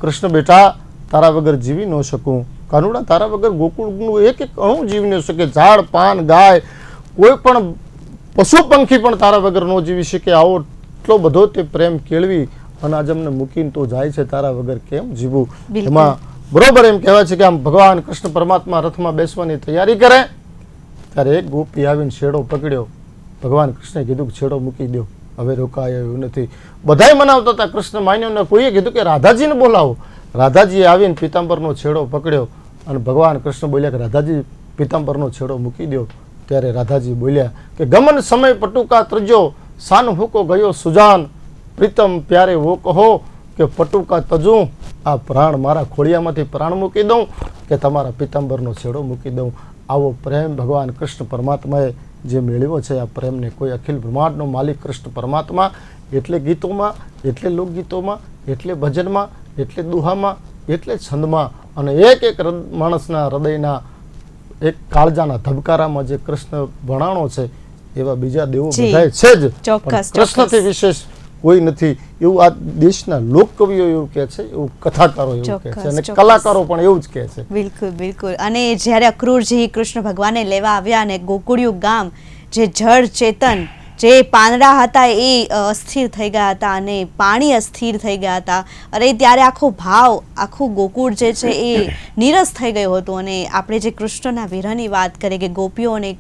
કૃષ્ણ બેટા તારા વગર જીવી ન શકું, કાનુડા તારા વગર ગોકુળનું એક એક અણુ જીવી ન શકે, ઝાડ પાન ગાય કોઈ પણ પશુ પંખી પણ તારા વગર ન જીવી શકે. આવો એટલો બધો તે પ્રેમ કેળવી અને આજે અમને મૂકીને તો જાય છે, તારા વગર કેમ જીવવું? એમાં બરોબર એમ કહેવાય છે કે આમ ભગવાન કૃષ્ણ પરમાત્મા રથમાં બેસવાની તૈયારી કરે ત્યારે એક ગોપી આવીને છેડો પકડ્યો. ભગવાન કૃષ્ણે કીધું કે છેડો મૂકી દો, હવે રોકાય એવું નથી. બધાય મનાવતા હતા, કૃષ્ણ માન્યો ને કોઈએ કીધું કે રાધાજીને બોલાવો. રાધાજીએ આવીને પિતાંબરનો છેડો પકડ્યો અને ભગવાન કૃષ્ણ બોલ્યા કે રાધાજી પિતાંબરનો છેડો મૂકી દો. ત્યારે રાધાજી બોલ્યા કે ગમન સમય પટુકા ત્રજો, સાન હુકો ગયો સુજાન, પ્રીતમ પ્યારે વો કહો કે પટુકા તજું, આ પ્રાણ મારા ખોળિયામાંથી પ્રાણ મૂકી દઉં કે તમારા પિતાંબરનો છેડો મૂકી દઉં. આવો પ્રેમ ભગવાન કૃષ્ણ પરમાત્માએ જે મેળવ્યો છે, આ પ્રેમને કોઈ અખિલ બ્રહ્માંડનો માલિક કૃષ્ણ પરમાત્મા એટલે ગીતોમાં, એટલે લોકગીતોમાં, એટલે ભજનમાં, એટલે દુહામાં, એટલે છંદમાં અને એક એક માણસના હૃદયના એક કાળજાના ધબકારામાં જે કૃષ્ણ ભણાણો છે એવા બીજા દેવો બધાય છે જ, કૃષ્ણથી વિશેષ કોઈ નથી એવું આ દેશના લોકકવિઓ એવું કહે છે, એવું કથાકારો એવું કહે છે અને કલાકારો પણ એવું જ કહે છે. બિલકુલ બિલકુલ. અને જ્યારે અક્રૂરજી કૃષ્ણ ભગવાનને લેવા આવ્યા અને ગોકુળિયું ગામ જે જળ ચેતન જે પાંદડા હતા એ અસ્થિર થઈ ગયા હતા અને પાણી અસ્થિર થઈ ગયા હતા, અને ત્યારે આખો ભાવ આખું ગોકુળ જે છે એ નીરસ થઈ ગયું હતું. અને આપણે જે કૃષ્ણના વિરહની વાત કરીએ કે ગોપીઓ અને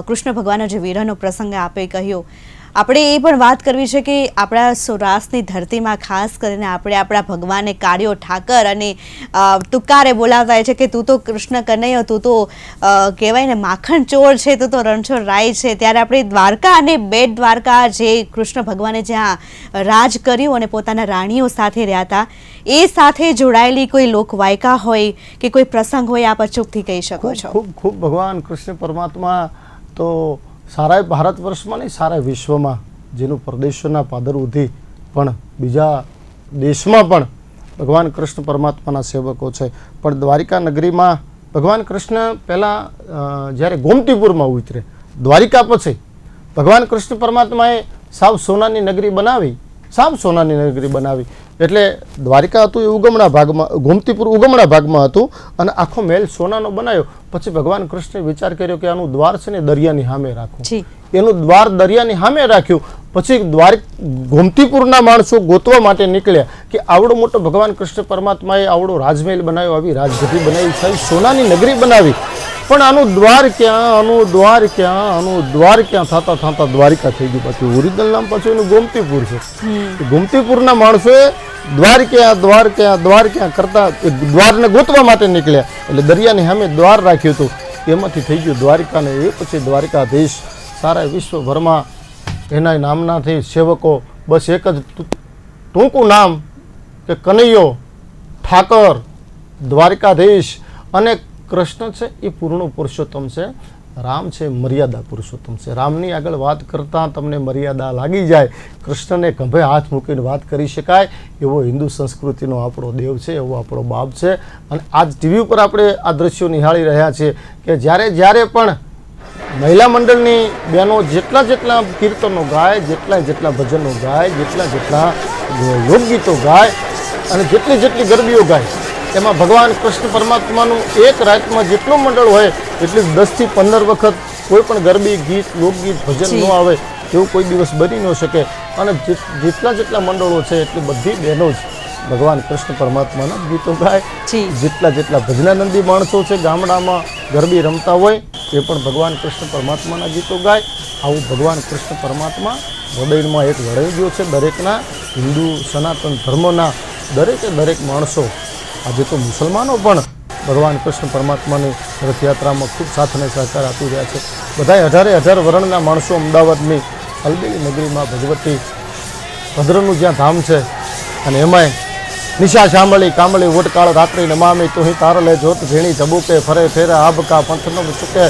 કૃષ્ણ ભગવાનનો જે વિરહનો પ્રસંગ આપે કહ્યો, આપણે એ પણ વાત કરવી છે કે આપણા સૌરાષ્ટ્રની ધરતીમાં ખાસ કરીને આપણે આપણા ભગવાનને કાળિયો ઠાકર અને તુકારે બોલાવતા છે કે તું તો કૃષ્ણ કનૈયો, તું તો કહેવાય ને માખણ ચોર છે, તું તો રણછોડ રાય છે. ત્યારે આપણે દ્વારકા અને બેટ દ્વારકા જે કૃષ્ણ ભગવાને જ્યાં રાજ કર્યું અને પોતાના રાણીઓ સાથે રહ્યા હતા, એ સાથે જોડાયેલી કોઈ લોકવાયકા હોય કે કોઈ પ્રસંગ હોય, આપ અચૂકથી કહી શકો છો? ખૂબ ખૂબ ભગવાન કૃષ્ણ પરમાત્મા તો સારા ભારત વર્ષમાં નહીં, સારા વિશ્વમાં, જેનું પ્રદેશોના પાદરવૃદ્ધિ પણ બીજા દેશમાં પણ ભગવાન કૃષ્ણ પરમાત્માના સેવકો છે. પણ દ્વારિકા નગરીમાં ભગવાન કૃષ્ણ પહેલાં જ્યારે ગોમતીપુરમાં ઉતરે, દ્વારિકા પછી ભગવાન કૃષ્ણ પરમાત્માએ સાવ સોનાની નગરી બનાવી, સાવ સોનાની નગરી બનાવી. એટલે દ્વારિકા હતું એ ઉગમણા ભાગમાં, ગોમતીપુર ઉગમણા ભાગમાં હતું અને આખો મહેલ સોનાનો બનાવ્યો. પછી ભગવાન કૃષ્ણે વિચાર કર્યો કે આનું દ્વાર છે ને દરિયાની સામે રાખવું. એનું દ્વાર દરિયાની સામે રાખ્યું. પછી ગોમતીપુરના માણસો ગોતવા માટે નીકળ્યા કે આવડો મોટો ભગવાન કૃષ્ણ પરમાત્માએ આવડો રાજમહેલ બનાવ્યો, આવી રાજગઢી બનાવી, સારી સોનાની નગરી બનાવી, પણ આનું દ્વાર ક્યાં, આનું દ્વાર ક્યાં, આનું દ્વાર ક્યાં થતા થતા દ્વારિકા થઈ ગયું. પછી ઓરિજિનલ નામ પાછું એનું ગોમતીપુર છે. ગોમતીપુરના માણસોએ દ્વાર ક્યાં, દ્વાર ક્યાં, દ્વાર ક્યાં કરતા દ્વારને ગોતવા માટે નીકળ્યા. એટલે દરિયાની સામે દ્વાર રાખ્યું હતું, એમાંથી થઈ ગયું દ્વારિકાને. એ પછી દ્વારિકાધીશ સારા વિશ્વભરમાં એના નામનાથી સેવકો બસ એક જ ટૂંકું નામ કે કનૈયો ઠાકર દ્વારિકાધીશ. અને કૃષ્ણ છે એ પૂર્ણ પુરુષોત્તમ છે, રામ છે મર્યાદા પુરુષોત્તમ છે. રામની આગળ વાત કરતાં તમને મર્યાદા લાગી જાય, કૃષ્ણને ખંભે હાથ મૂકીને વાત કરી શકાય એવો હિન્દુ સંસ્કૃતિનો આપણો દેવ છે, એવો આપણો બાપ છે. અને આજ ટીવી ઉપર આપણે આ દ્રશ્યો નિહાળી રહ્યા છીએ કે જ્યારે પણ મહિલા મંડળની બહેનો જેટલા કીર્તનો ગાય, જેટલા ભજનો ગાય, જેટલા લોકગીતો ગાય અને જેટલી ગરબીઓ ગાય, એમાં ભગવાન કૃષ્ણ પરમાત્માનું એક રાતમાં જેટલું મંડળ હોય એટલી 10 થી 15 વખત કોઈ પણ ગરબી ગીત લોકગીત ભજન ન આવે એવું કોઈ દિવસ બની ન શકે. અને જેટલા મંડળો છે એટલી બધી બહેનો જ ભગવાન કૃષ્ણ પરમાત્માના ગીતો ગાય. જેટલા ભજનાનંદી માણસો છે ગામડામાં ગરબી રમતા હોય એ પણ ભગવાન કૃષ્ણ પરમાત્માના ગીતો ગાય. આવું ભગવાન કૃષ્ણ પરમાત્મા હૃદયમાં એક વળાઈ ગયો છે દરેકના. હિન્દુ સનાતન ધર્મના દરેક માણસો, આજે તો મુસલમાનો પણ ભગવાન કૃષ્ણ પરમાત્માની રથયાત્રામાં ખૂબ સાથ અને સહકાર આપી રહ્યા છે. બધાય હજારે વર્ણના માણસો અમદાવાદની અલબેલી નગરીમાં ભગવતી ભદ્રનું જ્યાં ધામ છે, અને એમાંય નિશા શામળી કામળી વોટકાળ રાત્રિ નમામી તુહી તારલે જોત ઝીણી ચબુકે ફરે ફેરે આબકા પંથનો ચૂકે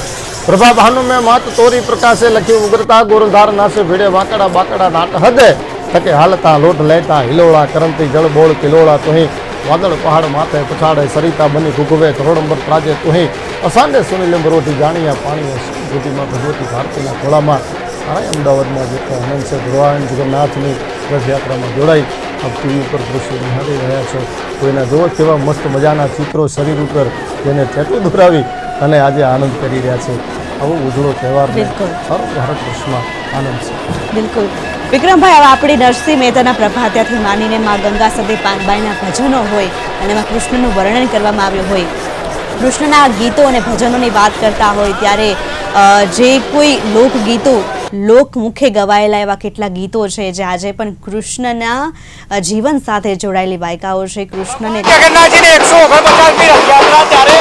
પ્રભા ભાનુ મેં માત તોરી પ્રકાશે લખ્યું ઉગ્રતા ગોરધાર નાસે ભીડે વાકડા બાકડા નાટ હદે થકે હાલતા લોટ લેતા હિલોળા કરંતી જળ બોળ કિલોળા તુહી વાદળ પહાડ માથે પછાડે સરિતા બની ગુગવે કરોડંબર પ્રાજે તુહી અસાંડે સુનિલમ રોટી જાણીયા પાણીઓ સુધીમાં ભગવતી ભારતીના ખોળામાં સારા અમદાવાદમાં જે આનંદ છે. ભગવાન જગન્નાથની રથયાત્રામાં જોડાઈ આપ ટીવી ઉપર દૃશ્યો નિહાળી રહ્યા છો. કોઈના જોવો કેવા મસ્ત મજાના ચિત્રો શરીર ઉપર જેને ટેટુ દોરાવી અને આજે આનંદ કરી રહ્યા છે. આવો ઉજળો તહેવાર સારો ભારત વર્ષમાં આનંદ છે. બિલકુલ વિક્રમભાઈ, હવે આપણી નરસિંહ મહેતાના પ્રભાત્યાથી માનીને માં ગંગા સતી પાનબાઈના ભજનો હોય અને એમાં કૃષ્ણનું વર્ણન કરવામાં આવ્યું હોય, કૃષ્ણના ગીતો અને ભજનોની વાત કરતા હોય ત્યારે જે કોઈ લોકગીતો લોકમુખે ગવાયેલા એવા કેટલા ગીતો છે જે આજે પણ કૃષ્ણના જીવન સાથે જોડાયેલી વાયકાઓ છે. કૃષ્ણને જગન્નાથજીની 149મી રથયાત્રા ત્યારે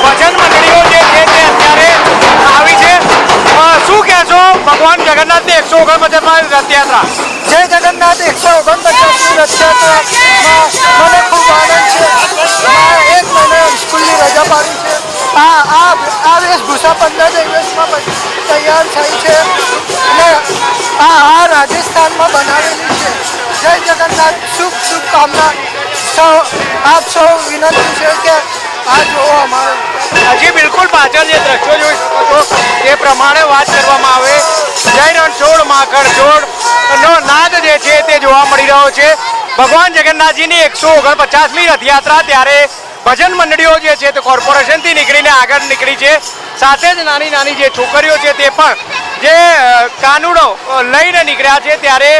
ભજન મંડળીઓ જે છે તે અત્યારે આવી છે. શું કહેશો ભગવાન જગન્નાથની 149મી રથયાત્રા? જય જગન્નાથ 149મી રથયાત્રામાં મને ખૂબ આનંદ છે. એક મહિને સ્કૂલની રજા પાડી છે. આ વેશભૂષા 15 દિવસમાં તૈયાર થઈ છે અને આ રાજસ્થાનમાં બનાવેલી છે. જય જગન્નાથ. શુભકામના. આપ સૌ વિનંતી છે કે આ જોવો અમારે. હજી બિલકુલ પાછળ જે દ્રશ્યો જોઈ શકો છો એ પ્રમાણે વાત કરવામાં આવે જય રણછોડ માખણ છોડ નો નાદ જે છે તે જોવા મળી રહ્યો છે. ભગવાન જગન્નાથજીની 149મી રથયાત્રા ત્યારે ભજન મંડળીઓ જે છે તે કોર્પોરેશનથી નીકળીને આગળ નીકળી છે. સાથે જ નાની જે છોકરીઓ છે તે પણ જે કાનુડો લઈને નીકળ્યા છે. ત્યારે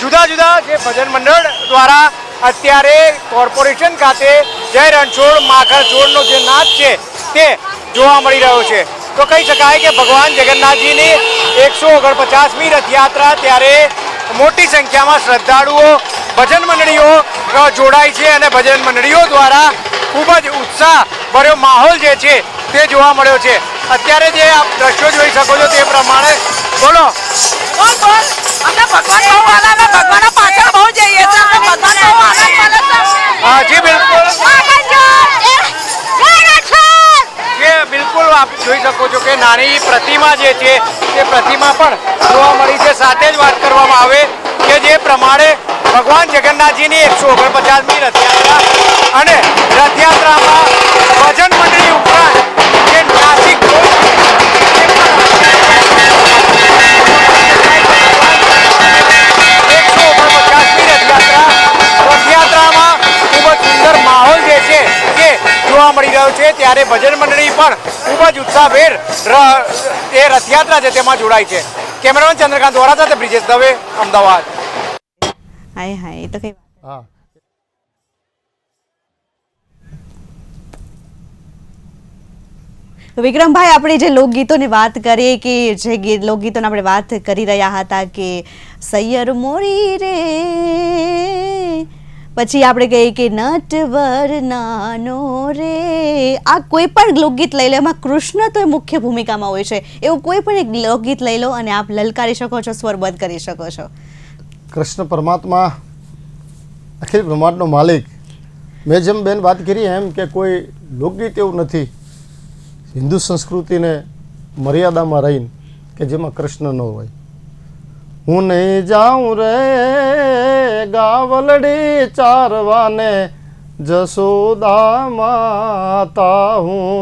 જુદા જે ભજન મંડળ દ્વારા અત્યારે કોર્પોરેશન ખાતે જય રણછોડ માખણ છોડનો જે નાદ છે તે જોવા મળી રહ્યો છે. તો કહી શકાય કે ભગવાન જગન્નાથજીની 149મી રથયાત્રા ત્યારે મોટી સંખ્યામાં શ્રદ્ધાળુઓ ભજન મંડળીઓ જોડાય છે અને ભજન મંડળીઓ દ્વારા ખૂબ જ ઉત્સાહ ભર્યો માહોલ જે છે તે જોવા મળ્યો છે. અત્યારે જે આપ દ્રશ્યો જોઈ શકો છો તે પ્રમાણે બોલો જી બિલકુલ આપ જોઈ શકો છો કે નાની પ્રતિમા જે છે તે પ્રતિમા પણ જોવા મળી છે. સાથે જ વાત કરવામાં આવે કે જે પ્રમાણે ભગવાન જગન્નાથજીની 149મી રથયાત્રા અને રથયાત્રામાં ભજન મંડળી ઉપરાંત જે નાસિક રથયાત્રામાં ખૂબ જ સુંદર માહોલ જે છે તે જોવા મળી રહ્યો છે. ત્યારે ભજન મંડળી પણ ખૂબ જ ઉત્સાહભેર એ રથયાત્રા છે તેમાં જોડાય છે. કેમેરામેન ચંદ્રકાંત વોરા સાથે બ્રિજેશ દવે, અમદાવાદ. હાય એ તો કઈ હા, તો વિક્રમભાઈ, આપણે જે લોકગીતોની વાત કરીએ કે જે લોકગીતોની આપણે વાત કરી રહ્યા હતા કે સૈયર મોરી રે, પછી આપણે કહીએ કે નટવર નાનો રે, આ કોઈ પણ લોકગીત લઈ લો એમાં કૃષ્ણ તો એ મુખ્ય ભૂમિકામાં હોય છે. એવું કોઈ પણ એક લોકગીત લઈ લો અને આપ લલકારી શકો છો, સ્વરબદ્ધ કરી શકો છો. કૃષ્ણ પરમાત્મા અખિલ બ્રહ્માંડનો માલિક. મેં જેમ બેન વાત કરી એમ કે કોઈ લોકગીત એવું નથી હિન્દુ સંસ્કૃતિને મર્યાદામાં રહીને કે જેમાં કૃષ્ણ ન હોય. હું નહીં જાઉં રે ગાવલડી ચારવાને જશોદા માતા, હું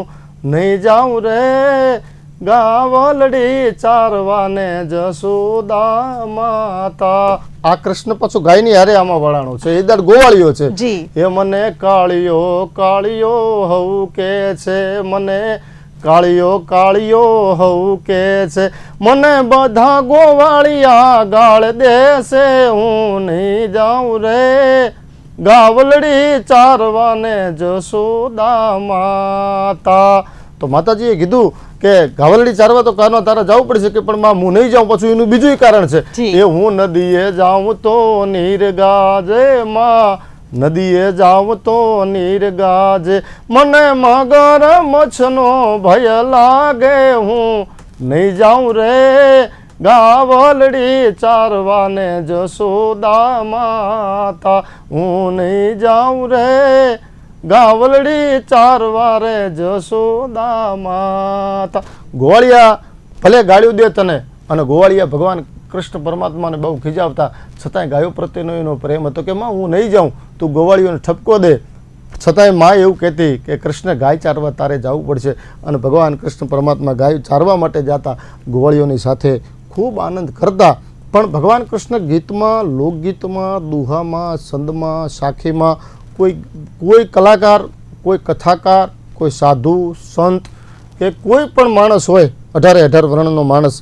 નહીં જાઉં રે ગાવલડી ચારવાને જશોદા માતા. આ કૃષ્ણ પાછું ગાયની હારે આમાં વળાણો છે. એ દાડ ગોવાળિયો છે. એ મને કાળિયો કાળિયો હવું કે છે, મને કાળિયો કાળિયો હવું કે છે, મને બધા ગોવાળિયા ગાળ દેશે, હું નહીં જાઉં રે ગાવલડી ચારવાને જશોદા માતા. તો માતાજીએ કીધું કે ગાવલડી ચારવા તો કાનો તારા જવું પડશે, કે પણ માં હું નહીં જાઉં. પછી એનું બીજું કારણ છે એ હું નદીએ જાઉં તો નીર ગાજે માં, નદીએ જાઉં તો નીર ગાજે, મને મગર મચ્છનો ભય લાગે, હું નહીં જાઉં રે ગાવલડી ચારવાને જશોદા માતા, હું નહીં જાઉં રે ગાવલડી ચારવારે જશોદા માતા. ગોવાળિયા ભલે ગાળ્યું દે તને, અને ગોવાળિયા ભગવાન કૃષ્ણ પરમાત્માને બહુ ખીજાવતા, છતાંય ગાયો પ્રત્યેનો એનો પ્રેમ હતો કે માં હું નહીં જાઉં, તું ગોવાળીઓને ઠપકો દે. છતાંય માં એવું કહેતી કે કૃષ્ણ ગાય ચારવા તારે જવું પડશે, અને ભગવાન કૃષ્ણ પરમાત્મા ગાય ચારવા માટે જતા, ગોવાળીઓની સાથે ખૂબ આનંદ કરતા. પણ ભગવાન કૃષ્ણ ગીતમાં, લોકગીતમાં, દુહામાં, સંદમાં, સાખીમાં કોઈ કલાકાર, કોઈ કથાકાર, કોઈ સાધુ સંત કે કોઈ પણ માણસ હોય, 18 વર્ણનો માણસ,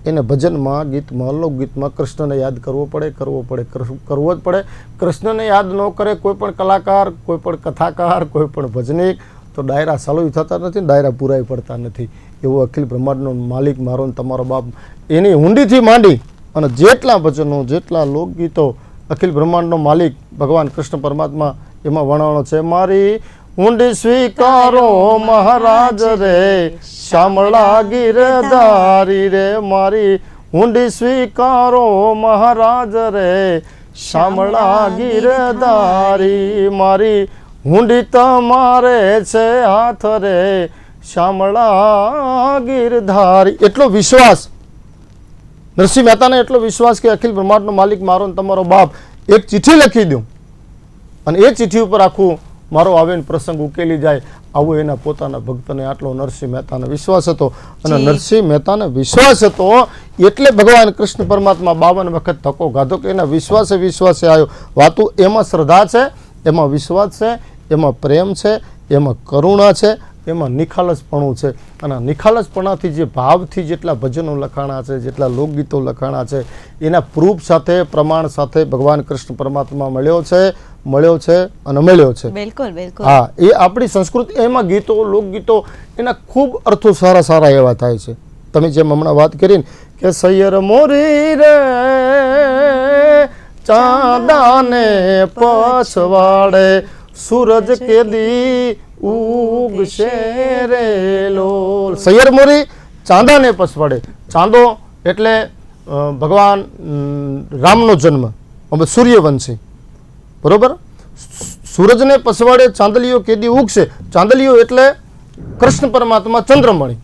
એને ભજનમાં, ગીતમાં, લોકગીતમાં કૃષ્ણને યાદ કરવો જ પડે. કૃષ્ણને યાદ ન કરે કોઈ પણ કલાકાર, કોઈ પણ કથાકાર, કોઈ પણ ભજનિક, તો ડાયરા ચાલુ થતા નથી, ડાયરા પૂરાઈ પડતા નથી. એવો અખિલ બ્રહ્માંડનો માલિક મારો ને તમારો બાપ, એની ઊંડીથી માંડી અને જેટલા ભજનો, જેટલા લોકગીતો અખિલ બ્રહ્માંડનો માલિક ભગવાન કૃષ્ણ પરમાત્મા એમાં વર્ણનો છે. મારી ઊંડી સ્વીકારો મહારાજ રે, શામળા ગીરધારી રે, મારી ઊંડી સ્વીકારો મહારાજ રે, શામળા ગીરધારી, મારી ઊંડી તમારે છે હાથ રે, શામળા ગીરધારી. એટલો વિશ્વાસ નરસિંહ મહેતાને, એટલો વિશ્વાસ કે અખિલ બ્રહ્માંડનો માલિક મારો ને તમારો બાપ, એક ચિઠ્ઠી લખી દઉં અને એ ચિઠ્ઠી ઉપર આખું મારો આવેન પ્રસંગ ઉકેલી જાય, આવો એના પોતાના ભક્તને આટલો નરસિંહ મહેતાનો વિશ્વાસ હતો. અને નરસિંહ મહેતાને વિશ્વાસ હતો એટલે ભગવાન કૃષ્ણ પરમાત્મા 52 વખત ધક્કો ખાધો કે એના વિશ્વાસે આવ્યો. વાતું એમાં શ્રદ્ધા છે, એમાં વિશ્વાસ છે, એમાં પ્રેમ છે, એમાં કરુણા છે, એમાં નિખાલસપણું છે. અને નિખાલસપણાથી જે ભાવથી જેટલા ભજનો લખાણા છે, જેટલા લોકગીતો લખાણા છે, એના પ્રૂફ સાથે, પ્રમાણ સાથે ભગવાન કૃષ્ણ પરમાત્મા મળ્યો છે. બિલકુલ બિલકુલ. હા, એ આપણી સંસ્કૃતિ, એમાં ગીતો, લોકગીતો, એના ખૂબ અર્થો સારા એવા થાય છે. તમે જેમ હમણાં વાત કરીને કે સૈયર મોરી રે ચાંદાને પછવાડે, સૂરજ કેદી ઉગશે રે લોલ. સૈયર મોરી ચાંદાને પછવાડે. ચાંદો એટલે ભગવાન રામનો જન્મ, સૂર્યવંશી, બરોબર. સૂરજને પછવાડે ચાંદલીઓ કેદી ઉગશે. ચાંદલીઓ એટલે કૃષ્ણ પરમાત્મા, ચંદ્રમણી,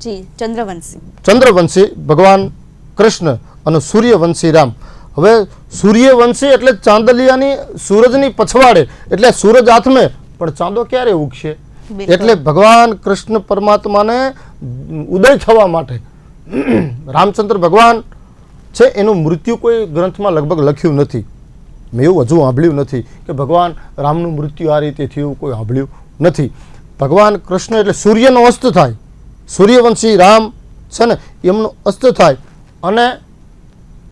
જી, ચંદ્રવંશી ભગવાન કૃષ્ણ અને સૂર્યવંશી રામ. હવે સૂર્યવંશી એટલે ચાંદલિયાની, સૂરજની પછવાડે એટલે સૂરજ હાથમે, પણ ચાંદો ક્યારે ઉગશે? એટલે ભગવાન કૃષ્ણ પરમાત્માને ઉદય થવા માટે રામચંદ્ર ભગવાન છે, એનું મૃત્યુ કોઈ ગ્રંથમાં લગભગ લખ્યું નથી. મેં એવું હજુ સાંભળ્યું નથી કે ભગવાન રામનું મૃત્યુ આ રીતે થયું, કોઈ સાંભળ્યું નથી. ભગવાન કૃષ્ણ એટલે સૂર્યનો અસ્ત થાય, સૂર્યવંશી રામ છે ને, એમનો અસ્ત થાય અને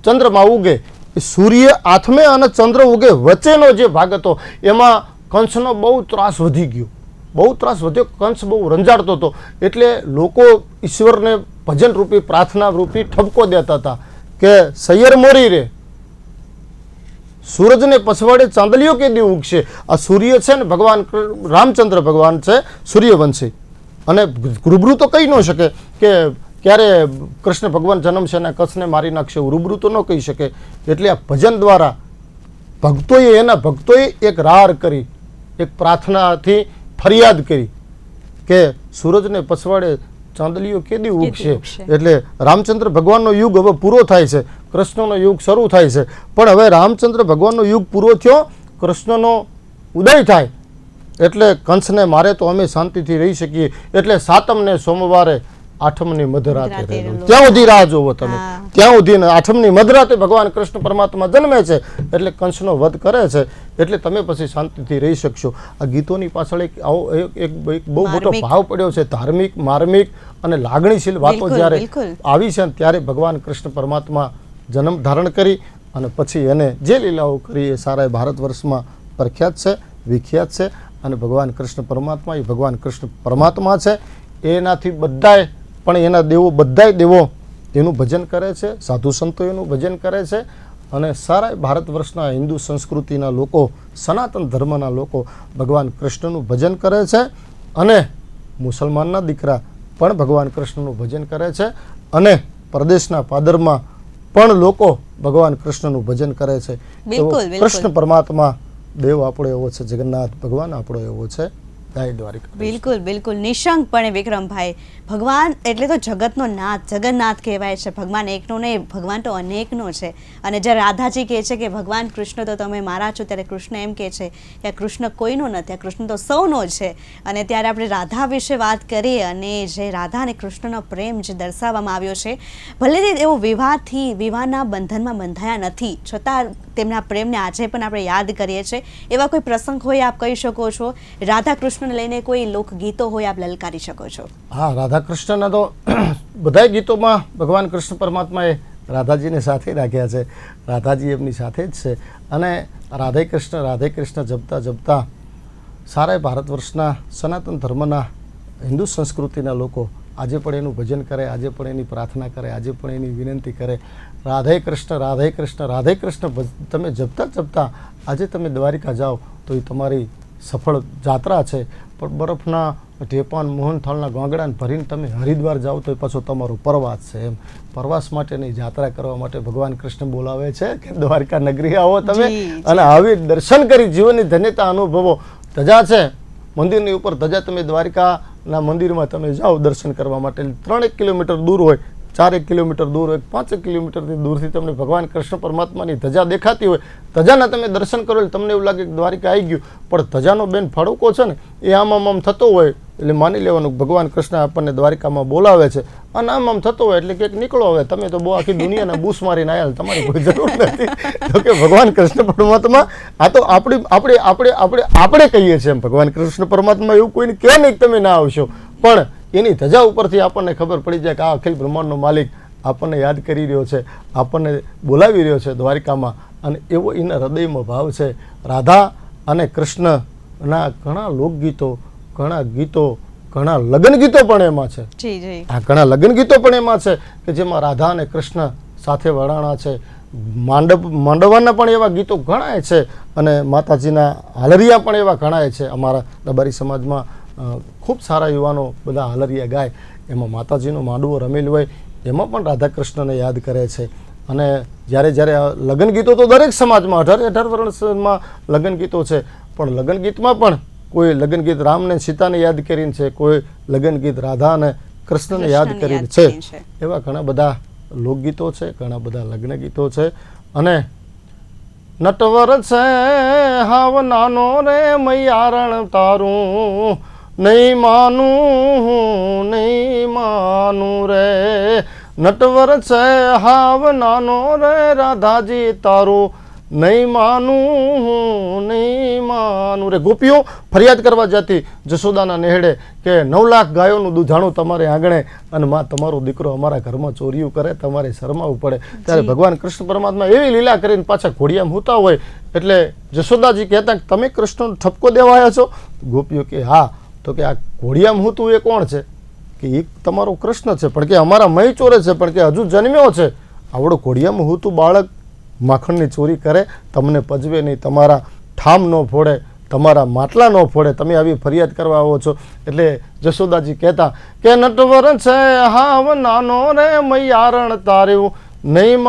ચંદ્રમાં ઉગે. એ સૂર્ય આથમે અને ચંદ્ર ઉગે વચ્ચેનો જે ભાગ હતો, એમાં કંસનો બહુ ત્રાસ વધી ગયો. કંસ બહુ રંજાડતો હતો. એટલે લોકો ઈશ્વરને ભજન રૂપી, પ્રાર્થના રૂપી ઠપકો દેતા હતા કે સૈયર મોરી રે, સૂરજને પછવાડે ચાંદલીઓ કેદી ઉગશે. આ સૂર્ય છે ને, ભગવાન રામચંદ્ર ભગવાન છે સૂર્યવંશી, અને રૂબરૂ તો કહી ન શકે કે ક્યારે કૃષ્ણ ભગવાન જન્મશે અને કચ્છને મારી નાખશે, રૂબરૂ તો ન કહી શકે. એટલે આ ભજન દ્વારા એના ભક્તોએ એક રાર કરી, એક પ્રાર્થનાથી ફરિયાદ કરી કે સૂરજને પછવાડે ચાંદલીઓ કેદી ઉગશે. એટલે રામચંદ્ર ભગવાનનો યુગ હવે પૂરો થાય છે, કૃષ્ણનો યુગ શરૂ થાય છે. પણ હવે રામચંદ્ર ભગવાનનો યુગ પૂરો થયો, કૃષ્ણનો ઉદય થાય એટલે કંસને મારે તો અમે શાંતિથી રહી શકીએ. એટલે સાતમને સોમવારે આઠમની મધરાતે મધરાતે રહેલો. રહેલો. ત્યાં સુધી રાહ જોવો તમે. હા. ત્યાં સુધી આઠમની મધરાતે ભગવાન કૃષ્ણ પરમાત્મા જન્મે છે એટલે કંસનો વધ કરે છે એટલે તમે પછી શાંતિથી રહી શકશો. આ ગીતોની પાછળ એક આવો એક બહુ મોટો માર્મિક. ભાવ પડ્યો છે, ધાર્મિક, માર્મિક અને લાગણીશીલ વાતો બિલકુલ, જ્યારે બિલકુલ. આવી છે ને ત્યારે ભગવાન કૃષ્ણ પરમાત્મા જન્મ ધારણ કરી અને પછી એને જે લીલાઓ કરી એ સારા ભારત વર્ષમાં પ્રખ્યાત છે, વિખ્યાત છે. અને ભગવાન કૃષ્ણ પરમાત્મા એ ભગવાન કૃષ્ણ પરમાત્મા છે. એનાથી બધાય પણ એના દેવો બધાય દેવો એનું ભજન કરે છે, સાધુ સંતો એનું ભજન કરે છે. અને સારા ભારત વર્ષના હિન્દુ સંસ્કૃતિના લોકો, સનાતન ધર્મના લોકો ભગવાન કૃષ્ણનું ભજન કરે છે. અને મુસલમાનના દીકરા પણ ભગવાન કૃષ્ણનું ભજન કરે છે. અને પરદેશના પાદરમાં પણ લોકો ભગવાન કૃષ્ણનું ભજન કરે છે. બિલકુલ, એવો બિલકુલ. કૃષ્ણ પરમાત્મા દેવ આપણો એવો છે, જગન્નાથ ભગવાન આપણો એવો છે. જય દ્વારિકા. બિલકુલ બિલકુલ નિશંકપણે વિક્રમભાઈ, ભગવાન એટલે તો જગતનો નાથ, જગન્નાથ કહેવાય છે. ભગવાન એકનો નહીં, ભગવાન તો અનેકનો છે. અને જ્યારે રાધાજી કહે છે કે ભગવાન કૃષ્ણ તો તમે મારા છો, ત્યારે કૃષ્ણ એમ કહે છે કે આ કૃષ્ણ કોઈનો નથી, આ કૃષ્ણ તો સૌનો છે. અને ત્યારે આપણે રાધા વિશે વાત કરીએ અને જે રાધા અને કૃષ્ણનો પ્રેમ જે દર્શાવવામાં આવ્યો છે, ભલે એવો વિવાહના બંધનમાં બંધાયા નથી, છતાં તેમના પ્રેમને આજે પણ આપણે યાદ કરીએ છીએ. એવા કોઈ પ્રસંગ હોય આપ કહી શકો છો, રાધા કૃષ્ણને લઈને કોઈ લોકગીતો હોય આપ લલકારી શકો છો? હા, રાધા કૃષ્ણના તો બધાય ગીતોમાં ભગવાન કૃષ્ણ પરમાત્માએ રાધાજીને સાથે રાખ્યા છે. રાધાજી એમની સાથે જ છે. અને રાધે કૃષ્ણ જપતા જપતા સારા ભારત વર્ષના સનાતન ધર્મના હિન્દુ સંસ્કૃતિના લોકો આજે પણ એનું ભજન કરે, આજે પણ એની પ્રાર્થના કરે, આજે પણ એની વિનંતી કરે. રાધે કૃષ્ણ રાધે કૃષ્ણ રાધે કૃષ્ણ તમે જપતા જપતા આજે તમે દ્વારિકા જાઓ તો એ તમારી સફળ જાત્રા છે. પણ બરફના ઢેપાન મોહનથાળના ગાંગડાને ભરીને તમે હરિદ્વાર જાઓ તો એ પાછો તમારો પ્રવાસ છે. એમ પ્રવાસ માટેની યાત્રા કરવા માટે ભગવાન કૃષ્ણ બોલાવે છે કે દ્વારકા નગરી આવો તમે અને આવી દર્શન કરી જીવનની ધન્યતા અનુભવો. ધજા છે મંદિરની ઉપર, ધજા તમે દ્વારકાના મંદિરમાં તમે જાઓ દર્શન કરવા માટે, 3 કિલોમીટર દૂર હોય, 4 કિલોમીટર દૂર હોય, 5 કિલોમીટરથી દૂરથી તમને ભગવાન કૃષ્ણ પરમાત્માની ધજા દેખાતી હોય, ધજાના તમે દર્શન કરો એટલે તમને એવું લાગે કે દ્વારિકા આવી ગયું. પણ ધજાનો બેન ફાળુકો છે ને એ આમ થતો હોય એટલે માની લેવાનું ભગવાન કૃષ્ણ આપણને દ્વારિકામાં બોલાવે છે. અને આમ થતો હોય એટલે કે નીકળો હવે, તમે તો બહુ આખી દુનિયાના બૂસ મારીને આવ્યા, તમારી કોઈ જરૂર નથી. તો કે ભગવાન કૃષ્ણ પરમાત્મા આ તો આપણે કહીએ છીએ એમ, ભગવાન કૃષ્ણ પરમાત્મા એવું કોઈને કહે નહીં કે તમે ના આવશો, પણ એની ધજા ઉપરથી આપણને ખબર પડી જાય કે આ અખિલ બ્રહ્માંડનો માલિક આપણને યાદ કરી રહ્યો છે, આપણને બોલાવી રહ્યો છે દ્વારિકામાં. અને એવો એના હૃદયમાં ભાવ છે. રાધા અને કૃષ્ણના ઘણા લોકગીતો, ઘણા ગીતો, ઘણા લગ્ન ગીતો પણ એમાં છે. જી જી. આ ઘણા લગ્ન ગીતો પણ એમાં છે કે જેમાં રાધા અને કૃષ્ણ સાથે વરાણા છે. માંડવાના પણ એવા ગીતો ઘણાય છે અને માતાજીના હાલરિયા પણ એવા ઘણાય છે. અમારા દબારી સમાજમાં ખૂબ સારા યુવાનો બધા હાલરિયા ગાય. એમાં માતાજીનો માંડવો રમેલ હોય એમાં પણ રાધા કૃષ્ણને યાદ કરે છે. અને જ્યારે લગ્ન ગીતો તો દરેક સમાજમાં 18 વર્ષમાં લગ્ન ગીતો છે, પણ લગ્ન ગીતમાં પણ કોઈ લગ્ન ગીત રામને સીતાને યાદ કરીને છે, કોઈ લગ્ન ગીત રાધા અને કૃષ્ણને યાદ કરીને છે. એવા ઘણા બધા લોકગીતો છે, ઘણા બધા લગ્ન ગીતો છે. અને નટવર છે હાવ નાનો રે મૈયારણ તારું, નહીં માનું રે. નટવર છે હાવ નાનો રે રાધાજી તારું, નહીં માનું રે. ગોપીઓ ફરિયાદ કરવા જતી જશોદાના નેહડે કે 9 લાખ ગાયોનું દૂધાણું તમારે આંગણે અને માં તમારો દીકરો અમારા ઘરમાં ચોરીયું કરે, તમારે શરમાવું પડે. ત્યારે ભગવાન કૃષ્ણ પરમાત્મા એવી લીલા કરીને પાછા ઘોડિયામાં હોતા હોય એટલે જશોદાજી કહેતા કે તમે કૃષ્ણનો ઠપકો દેવા આવ્યા છો? ગોપીઓ કે હા. તો કે આ ઘોડિયામાં હોતું એ કોણ છે? કે એક તમારો કૃષ્ણ છે, પણ કે અમારા મય ચોરે છે, પણ કે હજુ જન્મ્યો છે. આવડો ઘોડિયામાં હોતું બાળક માખણની ચોરી કરે, તમને પજવે નહીં, તમારા ઠામ ન ફોડે, તમારા માટલા ન ફોડે, તમે આવી ફરિયાદ કરવા આવો છો. એટલે જશોદાજી કહેતા કે નટવર છે હાવ નાનો રે મૈયારણ તારું, નહીં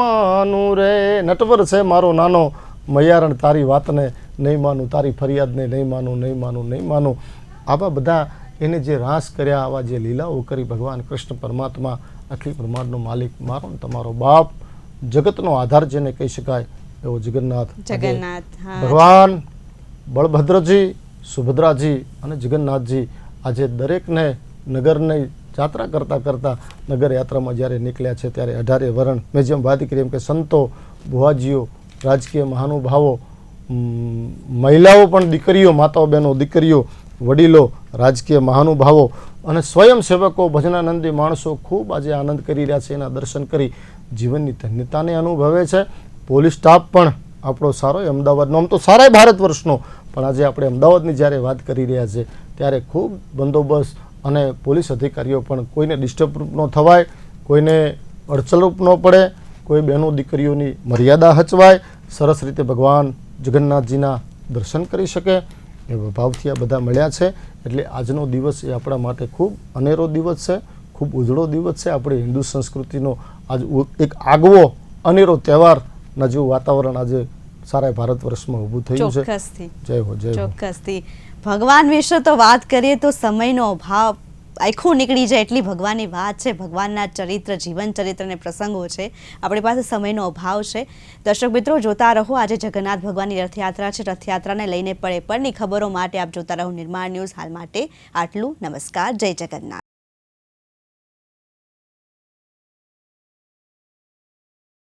માનું રે. નટવર છે મારો નાનો મૈયારણ તારી વાતને નહીં માનું, તારી ફરિયાદને નહીં માનું. આવા બધા એને જે રાસ કર્યા, આવા જે લીલાઓ કરી ભગવાન કૃષ્ણ પરમાત્મા અખિલ બ્રહ્માંડનો માલિક, મારો ને તમારો બાપ, જગતનો આધાર જેને કહી શકાય એવો જગન્નાથ. ભગવાન બળભદ્રજી, સુભદ્રાજી અને જગન્નાથજી આજે દરેકને નગરની જાત્રા કરતાં કરતાં નગર યાત્રામાં જ્યારે નીકળ્યા છે ત્યારે 18 વરણ મેં જેમ વાત કરી એમ કે સંતો, બુહાજીઓ, રાજકીય મહાનુભાવો, મહિલાઓ પણ, દીકરીઓ, માતાઓ, બહેનો, દીકરીઓ, વડીલો, રાજકીય મહાનુભાવો અને સ્વયંસેવકો, ભજનાનંદી માણસો ખૂબ આજે આનંદ કરી રહ્યા છે. એના દર્શન કરી જીવનની ધન્યતાને અનુભવે છે. પોલીસ સ્ટાફ પણ આપણો સારો અમદાવાદનો, આમ તો સારા ભારત વર્ષનો, પણ આજે આપણે અમદાવાદની જ્યારે વાત કરી રહ્યા છે ત્યારે ખૂબ બંદોબસ્ત અને પોલીસ અધિકારીઓ પણ કોઈને ડિસ્ટર્બ ન થવાય, કોઈને અડચણરૂપ ન પડે, કોઈ બહેનો દીકરીઓની મર્યાદા હચવાય, સરસ રીતે ભગવાન જગન્નાથજીના દર્શન કરી શકે એવા ભાવથી આ બધા મળ્યા છે. એટલે આજનો દિવસ એ આપણા માટે ખૂબ અનેરો દિવસ છે, ખૂબ ઉજળો દિવસ છે. આપણી હિન્દુ સંસ્કૃતિનો આજ એક આગવો અનેરો તહેવારના જેવું વાતાવરણ આજે સારા ભારત વર્ષમાં ઊભું થયું છે. ચોક્કસથી જય હો, જય હો. ચોક્કસથી ભગવાન વિશે તો વાત કરીએ તો સમયનો અભાવ આખું નીકળી જાય એટલી ભગવાનની વાત છે. ભગવાનના ચરિત્ર, જીવન ચરિત્ર અને પ્રસંગો છે. આપણી પાસે સમયનો અભાવ છે. દર્શક મિત્રો, જોતા રહો. આજે જગન્નાથ ભગવાનની રથયાત્રા છે. રથયાત્રાને લઈને પળે પળની ખબરો માટે આપ જોતા રહો નિર્માણ ન્યૂઝ. હાલ માટે આટલું. નમસ્કાર. જય જગન્નાથ.